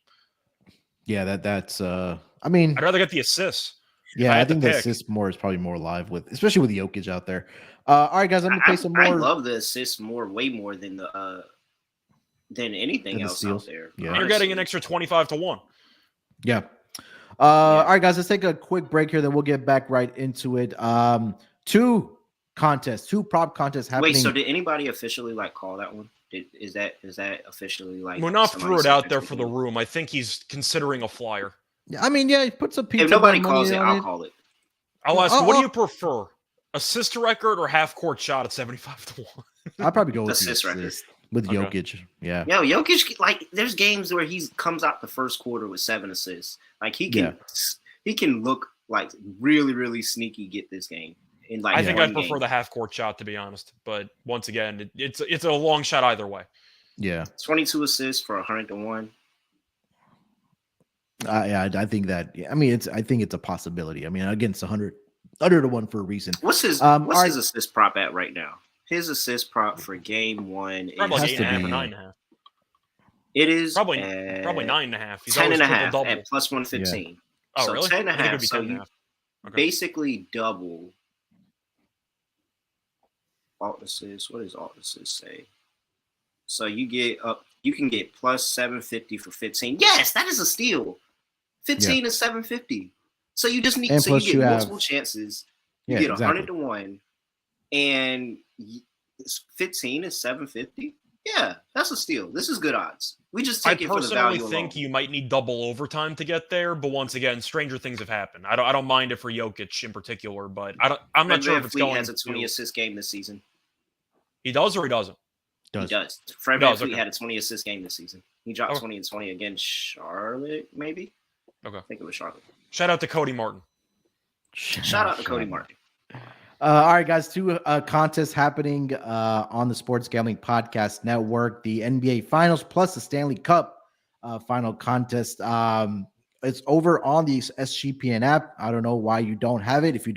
Yeah, that's I mean, I'd rather get the assists. yeah, I I had to think the pick. assist more is probably more live with, especially with Jokic out there. All right, guys, I'm gonna play some I more. love the assists way more than the than anything Than the else steals? out there. Yeah. You're getting an honestly. extra 25 to 1. Yeah. All right, guys, let's take a quick break here. Then we'll get back right into it. Two prop contests happening. Wait, so did anybody officially like call that one? Is that officially like Munaf somebody threw it said out it's there for the good? room. I think he's considering a flyer. I mean, yeah, put some pizza. If nobody money calls it, on I'll call it. I'll ask, Oh, what do oh. you prefer? Assist record or half court shot at 75 to 1? I'll probably go with Assist the record. assist with Okay. Jokic. Yeah. Yo, Jokic, like, there's games where he comes out the first quarter with 7 assists. Like he can look like really, really sneaky. Get this game in like. I think one I'd prefer game. the half court shot, to be honest. But once again, it's a long shot either way. Yeah. 22 assists for 100 to 1. Yeah, I think that. Yeah, I mean, I think it's a possibility. I mean, against 100 to 1 for a reason. What's his all right. his assist prop at right now? His assist prop for game 1 is Probably like has to 8.5 or be- 9.5. it is Probably at 9.5. He's 10 always and a triple half double. at plus 115. Oh, so really? 10 and a I think it'd half. be So 10 and a you half. Okay. basically double alt assist. What does alt assist say? So you can get plus 750 for 15. Yes, that is a steal. 15 is 750. So you just need And so you plus get you have- multiple chances. You Yeah, get 100 exactly. to 1 and 15 is 750. Yeah, that's a steal. This is good odds. We just I take it for the personally value think alone. you might need double overtime to get there, but once again, stranger things have happened. I don't mind it for Jokic in particular, but I'm not Fred sure if VanVleet it's going has a 20 to. assist game this season. He does or he doesn't. He does. Fred Does, VanVleet okay. had a 20 assist game this season. He dropped Okay. 20 and 20 against Charlotte, maybe. Okay. I think it was Charlotte. Shout out to Cody Martin. Shout out to Cody Martin. All right, guys, two contests happening on the Sports Gambling Podcast Network: the NBA Finals plus the Stanley Cup final contest. It's over on the SGPN app. I don't know why you don't have it. If you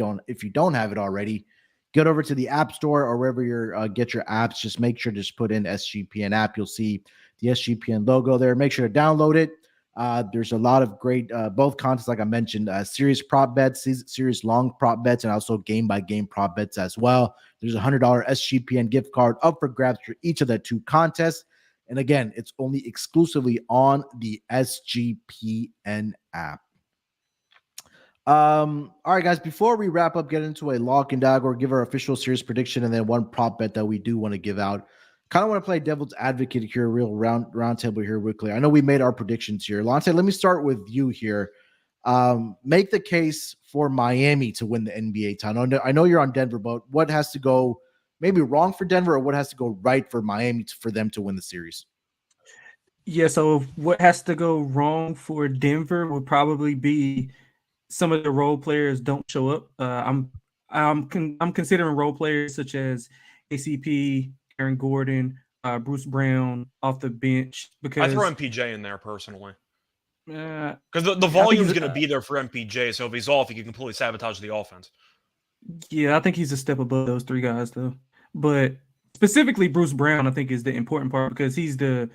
don't have it already, get over to the App Store or wherever you get your apps. Just make sure to just put in SGPN app. You'll see the SGPN logo there. Make sure to download it. There's a lot of great both contests, like I mentioned, series prop bets, series long prop bets, and also game by game prop bets as well. There's a $100 SGPN gift card up for grabs for each of the two contests. And again, it's only exclusively on the SGPN app. All right, guys, before we wrap up, get into a lock and dog or give our official series prediction and then one prop bet that we do want to give out. Kind of want to play devil's advocate here, real round table here quickly. I know we made our predictions here. Lonte, let me start with you here. Make the case for Miami to win the NBA title. I know you're on Denver, but what has to go maybe wrong for Denver or what has to go right for Miami for them to win the series? Yeah, so what has to go wrong for Denver would probably be some of the role players don't show up. I'm considering role players such as ACP, Aaron Gordon, Bruce Brown off the bench I because throw MPJ in there personally. uh, Because the volume's going to be there for MPJ, so if he's off, he can completely sabotage the offense. yeah, I think he's a step above those three guys though. But specifically Bruce Brown, I think is the important part because he's a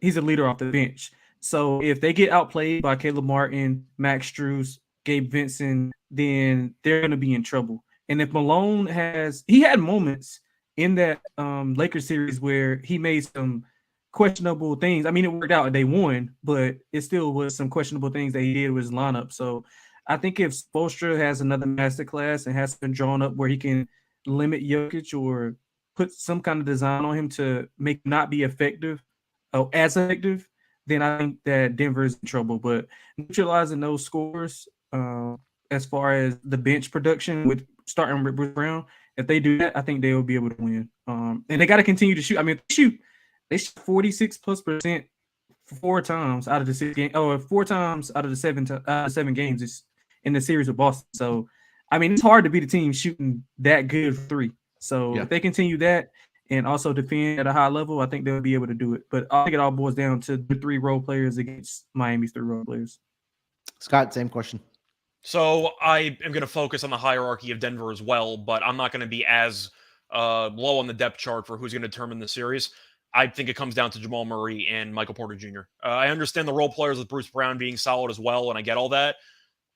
leader off the bench. So if they get outplayed by Caleb Martin, Max Strus, Gabe Vincent, then they're going to be in trouble. And if Malone he had moments in that Lakers series where he made some questionable things. I mean, it worked out and they won, but it still was some questionable things that he did with his lineup. So I think if Spoelstra has another masterclass and has been drawn up where he can limit Jokic or put some kind of design on him to make him not be effective, as effective, then I think that Denver is in trouble. But neutralizing those scores, as far as the bench production with starting with Bruce Brown, if they do that, I think they will be able to win. And they got to continue to shoot. I mean, they shoot 46+% 4 times out of the 6 games, or 4 times out of the 7 games in the series with Boston. So, I mean, it's hard to beat a team shooting that good for 3. So if they continue that and also defend at a high level, I think they'll be able to do it. But I think it all boils down to the 3 role players against Miami's 3 role players. Scott, same question. So I am going to focus on the hierarchy of Denver as well, but I'm not going to be as low on the depth chart for who's going to determine the series. I think it comes down to Jamal Murray and Michael Porter Jr. I understand the role players with Bruce Brown being solid as well, and I get all that.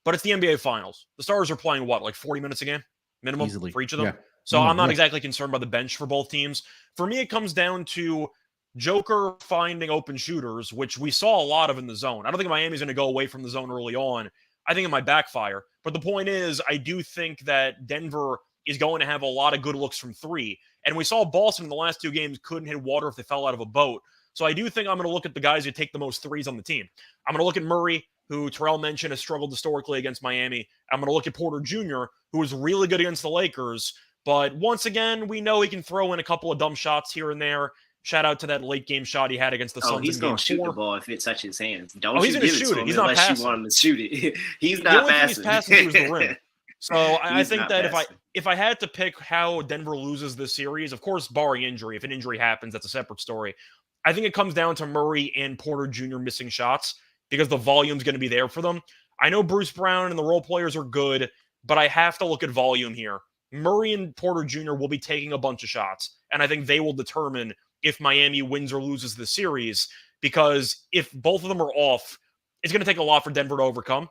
But it's the NBA Finals. The Stars are playing, like 40 minutes a game? Minimum Easily. For each of them? Yeah. So I'm not exactly concerned by the bench for both teams. For me, it comes down to Joker finding open shooters, which we saw a lot of in the zone. I don't think Miami's going to go away from the zone early on. I think it might backfire. But the point is, I do think that Denver is going to have a lot of good looks from 3. And we saw Boston in the last 2 games couldn't hit water if they fell out of a boat. So I do think I'm going to look at the guys who take the most threes on the team. I'm going to look at Murray, who Terrell mentioned has struggled historically against Miami. I'm going to look at Porter Jr., who was really good against the Lakers. But once again, we know he can throw in a couple of dumb shots here and there. Shout out to that late game shot he had against the Suns. He's going to shoot the ball if it touches his hands. He's going to shoot it. He's not passing. You want him to shoot it. He's not passing. The only thing he's passing to is the rim. So I think that if I had to pick how Denver loses this series, of course, barring injury, if an injury happens, that's a separate story. I think it comes down to Murray and Porter Jr. missing shots because the volume's going to be there for them. I know Bruce Brown and the role players are good, but I have to look at volume here. Murray and Porter Jr. will be taking a bunch of shots, and I think they will determine if Miami wins or loses the series, because if both of them are off, it's going to take a lot for Denver to overcome.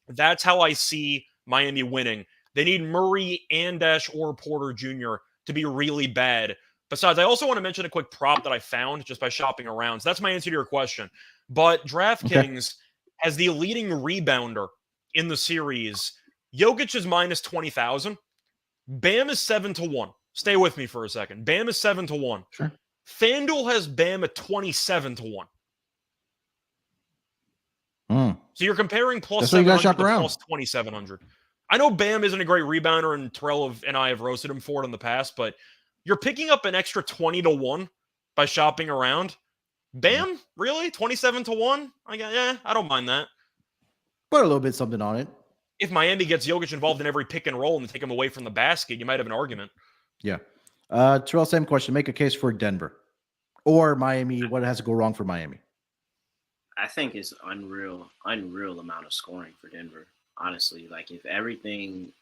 That's how I see Miami winning. They need Murray and or Porter Jr. to be really bad. Besides, I also want to mention a quick prop that I found just by shopping around. So that's my answer to your question. But DraftKings has the leading rebounder in the series. Jokic is minus 20,000. Bam is 7-1. Stay with me for a second. Bam is 7-1. Sure. FanDuel has Bam at 27-1. So you're comparing plus 700 to plus 2,700. I know Bam isn't a great rebounder, and Terrell and I have roasted him for it in the past, but you're picking up an extra 20-1 by shopping around. Bam? Really? 27-1? I don't mind that. Put a little bit something on it. If Miami gets Jokic involved in every pick and roll and take him away from the basket, you might have an argument. Yeah. Terrell, same question. Make a case for Denver or Miami. What has to go wrong for Miami? I think it's unreal amount of scoring for Denver. Honestly, like if everything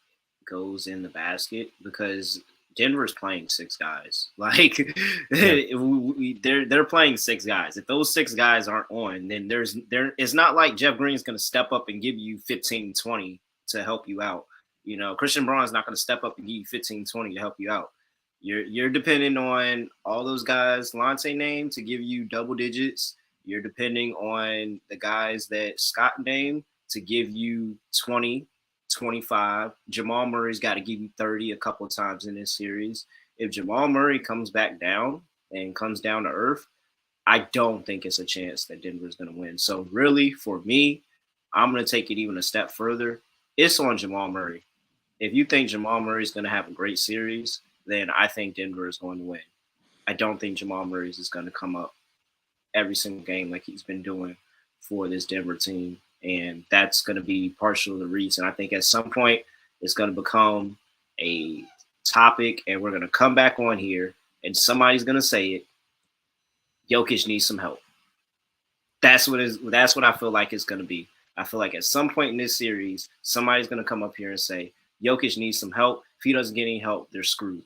goes in the basket, because Denver's playing 6 guys. Like they're playing 6 guys. If those 6 guys aren't on, then it's not like Jeff Green's going to step up and give you 15, 20 to help you out. You know, Christian Braun's not going to step up and give you 15, 20 to help you out. You're depending on all those guys Lonte named to give you double digits. You're depending on the guys that Scott named to give you 20, 25. Jamal Murray's got to give you 30 a couple of times in this series. If Jamal Murray comes back down and comes down to earth, I don't think it's a chance that Denver's going to win. So really, for me, I'm going to take it even a step further. It's on Jamal Murray. If you think Jamal Murray's going to have a great series, then I think Denver is going to win. I don't think Jamal Murray's is going to come up every single game like he's been doing for this Denver team. And that's going to be partial to the reason. I think at some point it's going to become a topic, and we're going to come back on here and somebody's gonna say it. Jokic needs some help. That's what I feel like it's gonna be. I feel like at some point in this series, somebody's gonna come up here and say, Jokic needs some help. If he doesn't get any help, they're screwed.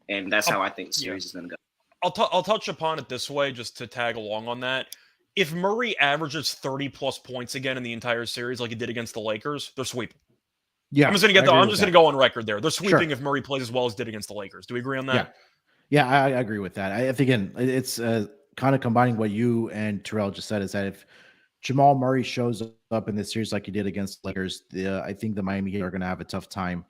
And that's how I think the series is gonna go. I'll touch upon it this way just to tag along on that. If Murray averages 30 plus points again in the entire series like he did against the Lakers, they're sweeping. Yeah, I'm just gonna go on record there. They're sweeping if Murray plays as well as did against the Lakers. Do we agree on that? Yeah, I agree with that. I think again, it's kind of combining what you and Terrell just said is that if Jamal Murray shows up in this series like he did against the Lakers, I think the Miami Heat are going to have a tough time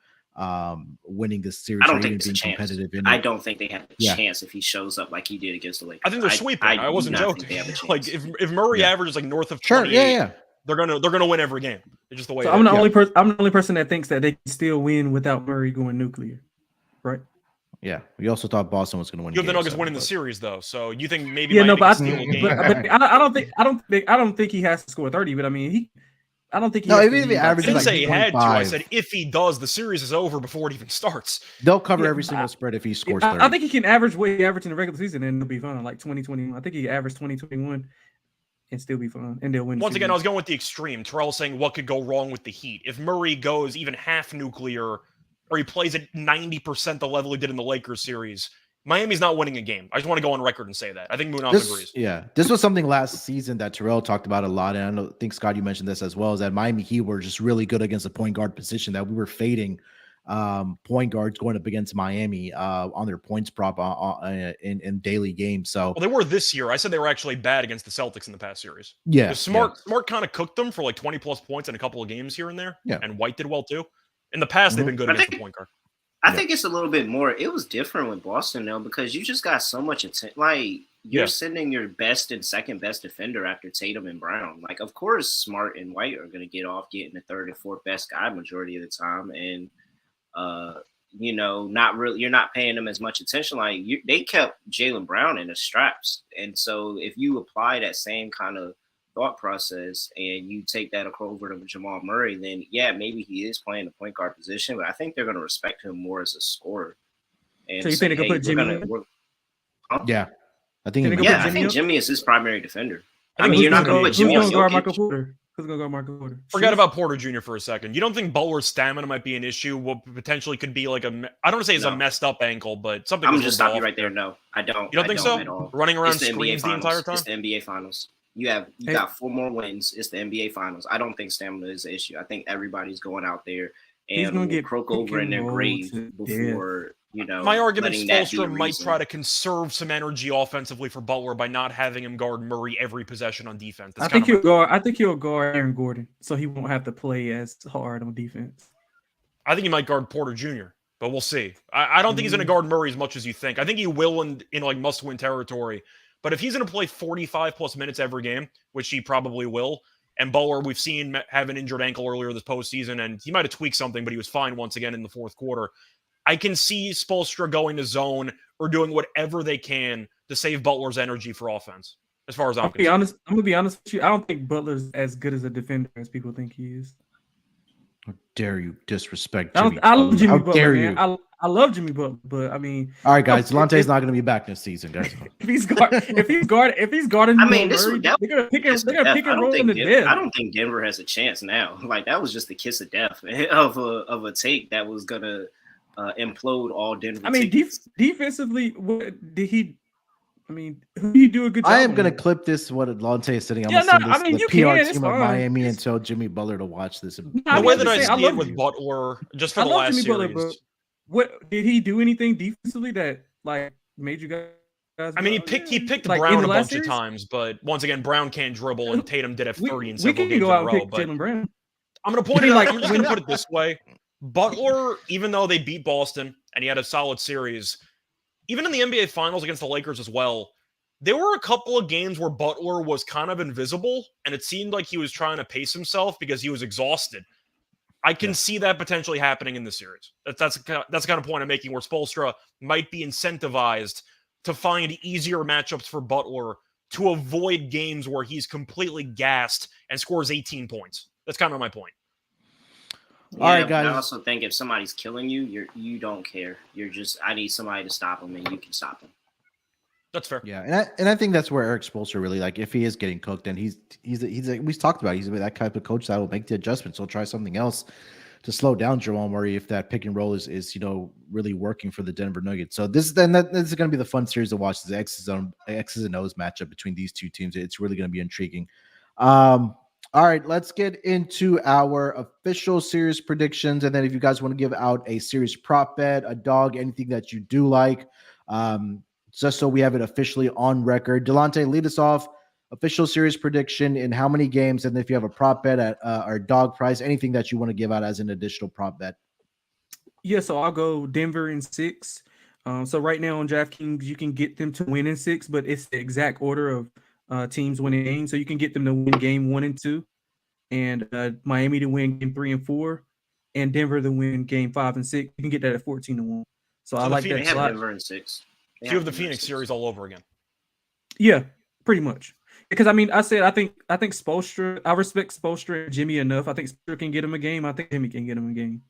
winning this series. I don't think it's being a chance. competitive in I it. don't think they have a chance if he shows up like he did against the Lakers. I think they're sweeping. I wasn't joking. Like if Murray averages like north of 28, they're gonna win every game. It's just the way. So I'm the only person that thinks that they can still win without Murray going nuclear, right? Yeah, we also thought Boston was going to win. You have the Nuggets winning the series, though. So you think maybe? Yeah, no, but I don't think he has to score 30. But I mean, I don't think he. No, has even if he averages I didn't like say he had to. 25. I said if he does, the series is over before it even starts. They'll cover every single spread if he scores 30. I think he can average what he averaged in the regular season, and it'll be fine. Like 2021. I think he averaged 2021 and still be fine, and they'll win. Once again, I was going with the extreme. Terrell saying what could go wrong with the Heat if Murray goes even half nuclear, or he plays at 90% the level he did in the Lakers series. Miami's not winning a game. I just want to go on record and say that. I think Munaf agrees. Yeah, this was something last season that Terrell talked about a lot, and I think Scott, you mentioned this as well. Is that Miami Heat were just really good against the point guard position, that we were fading point guards going up against Miami on their points prop in daily games. So they were this year. I said they were actually bad against the Celtics in the past series. Yeah, Smart kind of cooked them for like 20 plus points in a couple of games here and there. Yeah, and White did well too. In the past, they've been good against the point guard. I think it's a little bit more. It was different with Boston though, because you just got so much attention. Like you're sending your best and second best defender after Tatum and Brown. Like, of course, Smart and White are going to get off getting the third and fourth best guy majority of the time, and not really. You're not paying them as much attention. Like they kept Jaylen Brown in the straps, and so if you apply that same kind of thought process and you take that over to Jamal Murray, then maybe he is playing the point guard position, but I think they're going to respect him more as a scorer. And so you think they could put Jimmy? Yeah, I think. I think Jimmy is his primary defender. I mean, you're not going to put Jimmy on Jokic. Who's going to guard Michael Porter? Forget about Porter Jr. for a second. You don't think Butler's stamina might be an issue? What potentially could be like I don't want to say it's a messed up ankle, but something. I'm just stopping you right there. No, I don't. You don't think so? At all. Running around screens the entire time. It's the NBA Finals. You got 4 more wins. It's the NBA Finals. I don't think stamina is an issue. I think everybody's going out there and will croak over in their grave before, My argument is Spoelstra might try to conserve some energy offensively for Butler by not having him guard Murray every possession on defense. I think he'll guard Aaron Gordon, so he won't have to play as hard on defense. I think he might guard Porter Jr., but we'll see. I don't think he's going to guard Murray as much as you think. I think he will in like must-win territory. But if he's going to play 45 plus minutes every game, which he probably will, and Butler, we've seen have an injured ankle earlier this postseason, and he might have tweaked something, but he was fine once again in the fourth quarter. I can see Spoelstra going to zone or doing whatever they can to save Butler's energy for offense, as far as I'm concerned. I'm going to be honest with you. I don't think Butler's as good as a defender as people think he is. How dare you disrespect Jimmy? I love Jimmy Butler. Dare you? I love Jimmy Butler, but I mean, all right, guys, Delonte's not going to be back this season, guys. if he's guarding, I mean, they're gonna pick and roll in the death. I don't think Denver has a chance now. Like that was just the kiss of death of a take that was gonna implode all Denver. I mean, defensively, what did he? I mean, who do you do a good job? I am going to clip this. What Delonte is sitting. I'm going to send this the PR team of Miami and tell Jimmy Butler to watch this. The way that I see it with Butler, just for the last series. Butler, what did he do anything defensively that like made you guys? I mean, he picked like, Brown a bunch of times, but once again, Brown can't dribble, and Tatum did have 30 in several games in a row. But Brown. I'm going to point it out. I'm just going to put it this way: Butler, even though they beat Boston and he had a solid series. Even in the NBA Finals against the Lakers as well, there were a couple of games where Butler was kind of invisible, and it seemed like he was trying to pace himself because he was exhausted. I can see that potentially happening in this series. That's the kind of point I'm making, where Spoelstra might be incentivized to find easier matchups for Butler to avoid games where he's completely gassed and scores 18 points. That's kind of my point. All right, But guys. I also think if somebody's killing you, you don't care. You're just, I need somebody to stop him, and you can stop him. That's fair. Yeah, and I think that's where Eric Spoelstra really, like, if he is getting cooked, and he's like, we've talked about it, he's that type of coach that will make the adjustments. He'll try something else to slow down Jamal Murray if that pick and roll is really working for the Denver Nuggets. So this is going to be the fun series to watch, the X's and O's matchup between these two teams. It's really going to be intriguing. All right, let's get into our official series predictions, and then if you guys want to give out a series prop bet, a dog, anything that you do like, just so we have it officially on record. Delonte, lead us off. Official series prediction in how many games, and if you have a prop bet at our dog price, anything that you want to give out as an additional prop bet. Yeah, so I'll go Denver in 6. So right now on DraftKings, you can get them to win in 6, but it's the exact order of teams winning games. So you can get them to win game 1 and 2, and Miami to win game 3 and 4, and Denver to win game 5 and 6. You can get that at 14-1. So I like that. They have a lot. Denver in 6. You have the Phoenix series all over again. Yeah, pretty much. Because I mean, I think Spoelstra. I respect Spoelstra and Jimmy enough. I think Spoelstra can get him a game. I think Jimmy can get him a game.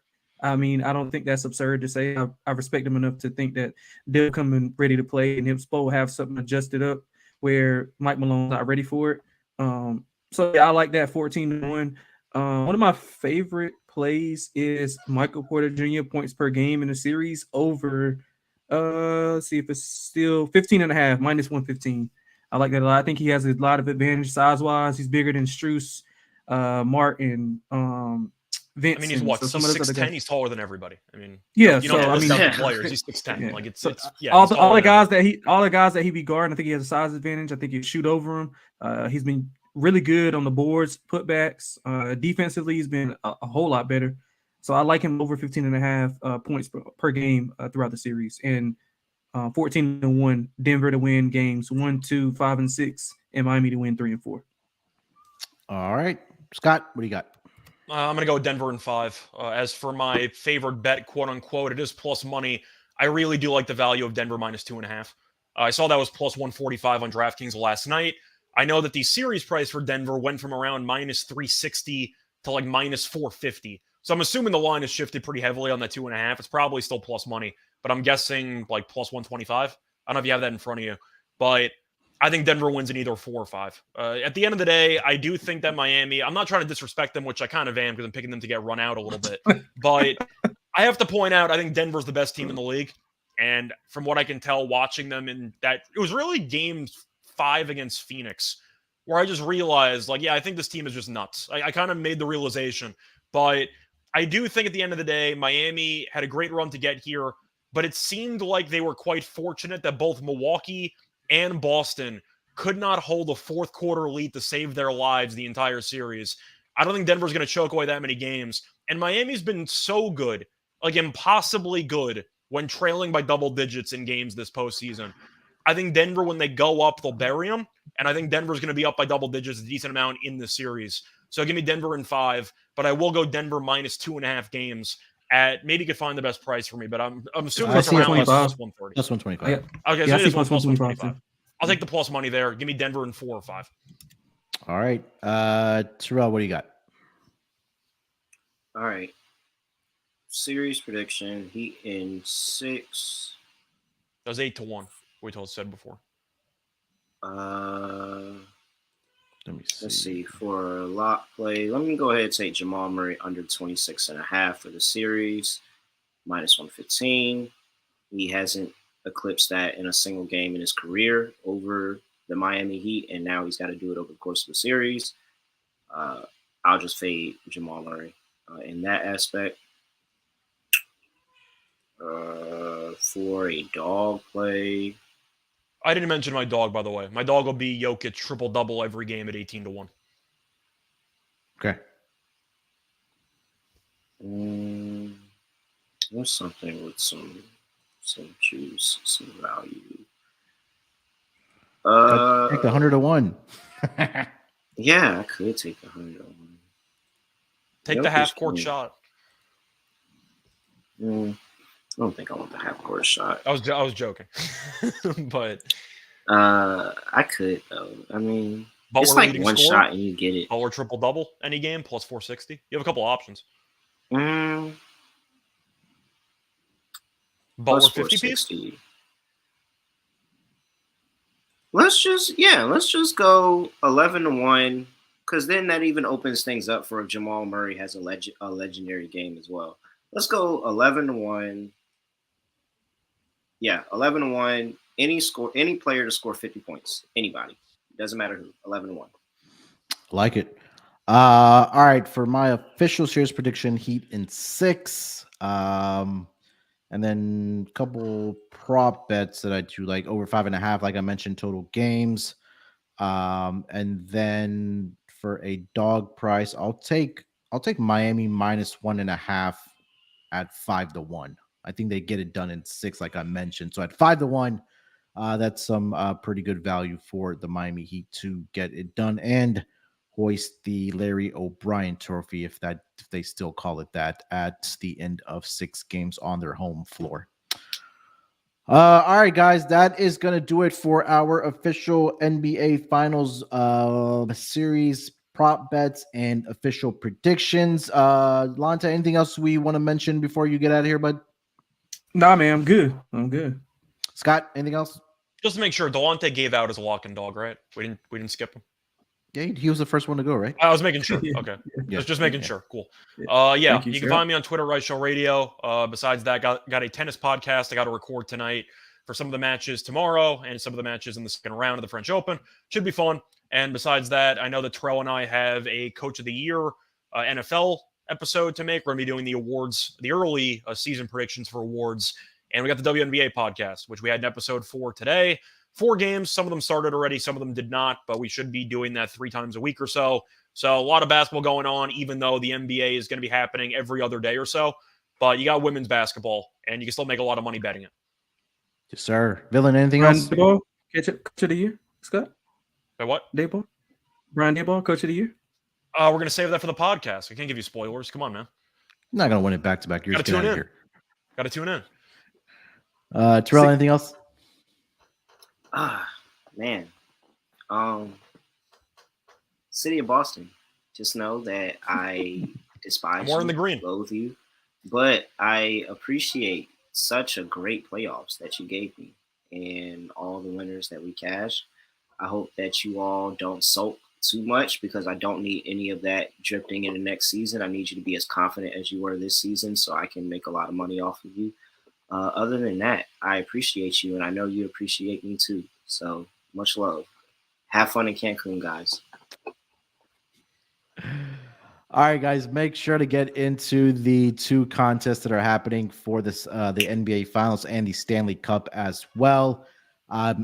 I mean, I don't think that's absurd to say. I respect him enough to think that they'll come in ready to play, and Spo will have something adjusted up where Mike Malone's not ready for it. So yeah, I like that 14-1. One of my favorite plays is Michael Porter Jr. points per game in the series over. Let's see if it's still 15.5 minus 115. I like that a lot. I think he has a lot of advantage size-wise. He's bigger than Strus, Martin, Vince. I mean, he's what? So he's 6'10". He's taller than everybody. I mean, yeah. You know, so I mean, the players. He's 6'10". Yeah. Like it's all the guys that he be guarding. I think he has a size advantage. I think he shoot over him. He's been really good on the boards, putbacks. Defensively, he's been a whole lot better. So I like him over 15.5 points per game throughout the series, and 14-1 Denver to win games 1, 2, 5, and 6, and Miami to win 3 and 4. All right, Scott, what do you got? I'm gonna go Denver in 5. As for my favorite bet, quote unquote, it is plus money. I really do like the value of Denver minus 2.5. I saw that was plus 145 on DraftKings last night. I know that the series price for Denver went from around minus 360 to like minus 450. So I'm assuming the line has shifted pretty heavily on that 2.5. It's probably still plus money, but I'm guessing like plus 125. I don't know if you have that in front of you, but I think Denver wins in either 4 or 5. At the end of the day, I do think that Miami, I'm not trying to disrespect them, which I kind of am because I'm picking them to get run out a little bit, but I have to point out, I think Denver's the best team in the league. And from what I can tell, watching them in that, it was really game 5 against Phoenix where I just realized, like, yeah, I think this team is just nuts. I kind of made the realization, but I do think at the end of the day, Miami had a great run to get here, but it seemed like they were quite fortunate that both Milwaukee and Boston could not hold a fourth quarter lead to save their lives the entire series. I don't think Denver's going to choke away that many games. And Miami's been so good, like impossibly good, when trailing by double digits in games this postseason. I think Denver, when they go up, they'll bury them. And I think Denver's going to be up by double digits a decent amount in the series. So give me Denver in 5, but I will go Denver minus 2.5 games at, maybe you could find the best price for me, but I'm assuming it's around plus 130. Plus 125. Okay, so it is plus 125. I'll take the plus money there. Give me Denver in 4 or 5. All right. Terrell, what do you got? All right. Series prediction, Heat in 6. That was 8-1, we said before. Let me see. Let's see. For lock play, let me go ahead and take Jamal Murray under 26.5 for the series, minus 115. He hasn't eclipsed that in a single game in his career over the Miami Heat, and now he's got to do it over the course of the series. I'll just fade Jamal Murray in that aspect. For a dog play, I didn't mention my dog, by the way. My dog will be Jokic triple-double every game at 18-1. Okay. What's something with some juice, some value? Take the 100-1. Yeah, I could take the 100-1. Take the half-court shot. I don't think I want the half-court shot. I was joking, but I could though. I mean, but it's like one shot and you get it. Or triple double any game plus 460. You have a couple options. Butler Plus 50 piece? 460. Let's just go 11-1, because then that even opens things up for if Jamal Murray has a legendary game as well. Let's go 11-1. Yeah, 11-1. Any player to score 50 points. Anybody. Doesn't matter who. 11-1. Like it. All right, for my official series prediction, Heat in 6. And then a couple prop bets that I do, like over 5.5, like I mentioned, total games. And then for a dog price, I'll take Miami minus 1.5 at 5-1. I think they get it done in 6, like I mentioned. So at 5-1, that's some pretty good value for the Miami Heat to get it done and hoist the Larry O'Brien Trophy, if they still call it that, at the end of 6 games on their home floor. All right, guys, that is going to do it for our official NBA Finals series prop bets and official predictions. Delonte, anything else we want to mention before you get out of here, bud? Nah, man, I'm good. Scott, anything else? Just to make sure, Delonte gave out as a lock and dog, right? We didn't skip him. Yeah, he was the first one to go, right? I was making sure. Okay. Yeah. Just making sure. Cool. Yeah. Yeah, Thank you, you can sir. find me on Twitter, Reichel Radio. Besides that, got a tennis podcast I got to record tonight for some of the matches tomorrow and some of the matches in the second round of the French Open. Should be fun. And besides that, I know that Terrell and I have a Coach of the Year NFL episode to make. We're going to be doing the awards, the early season predictions for awards. And we got the WNBA podcast, which we had an episode for today. 4 games. Some of them started already. Some of them did not, but we should be doing that 3 times a week or so. So a lot of basketball going on, even though the NBA is going to be happening every other day or so. But you got women's basketball, and you can still make a lot of money betting it. Yes, sir. Villain, anything Brian else? Daboll, Coach of the Year, Scott? By what? Daboll? Brian Daboll, Coach of the Year? We're going to save that for the podcast. I can't give you spoilers. Come on, man. I'm not going to win it back-to-back years. Got to tune in. Got to tune in. Terrell, anything else? Man. City of Boston. Just know that I despise More in you, the green. loathe you, but I appreciate such a great playoffs that you gave me and all the winners that we cashed. I hope that you all don't sulk too much, because I don't need any of that drifting into next season. I need you to be as confident as you were this season so I can make a lot of money off of you. Other than that, I appreciate you, and I know you appreciate me too. So much love. Have fun in Cancun, guys. All right, guys, make sure to get into the 2 contests that are happening for this the NBA Finals and the Stanley Cup as well.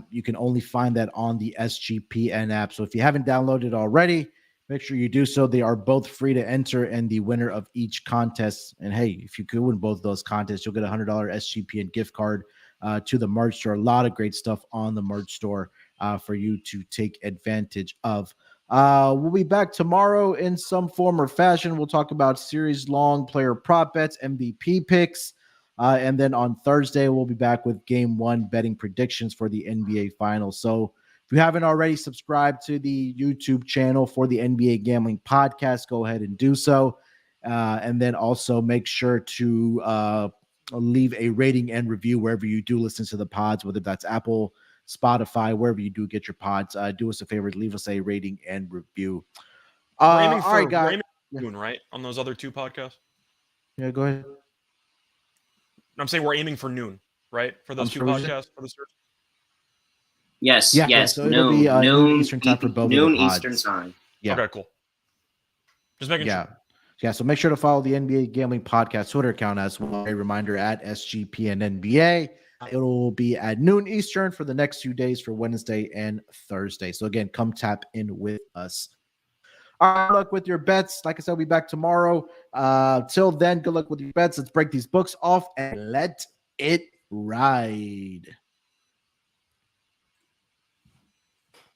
You can only find that on the SGPN app. So if you haven't downloaded already, make sure you do so. They are both free to enter, and the winner of each contest. And hey, if you could win both of those contests, you'll get a $100 SGPN gift card to the merch store. A lot of great stuff on the merch store for you to take advantage of. We'll be back tomorrow in some form or fashion. We'll talk about series-long player prop bets, MVP picks. And then on Thursday, we'll be back with Game 1 betting predictions for the NBA Finals. So if you haven't already subscribed to the YouTube channel for the NBA Gambling Podcast, go ahead and do so. And then also make sure to leave a rating and review wherever you do listen to the pods, whether that's Apple, Spotify, wherever you do get your pods. Do us a favor, leave us a rating and review. We're aiming all right, guys. we're aiming for noon, right? On those other 2 podcasts? Yeah, go ahead. I'm saying we're aiming for noon, right? For those 2 podcasts for the search. Yes, Yeah, yes. so it'll be noon Eastern time for both of the noon pods. Eastern time. Yeah. Okay, cool. Just making sure. Yeah, so make sure to follow the NBA Gambling Podcast Twitter account as well. A reminder at SGPN NBA. It'll be at noon Eastern for the next few days for Wednesday and Thursday. So again, come tap in with us. All right, good luck with your bets. Like I said, we'll be back tomorrow. Till then, good luck with your bets. Let's break these books off and let it ride.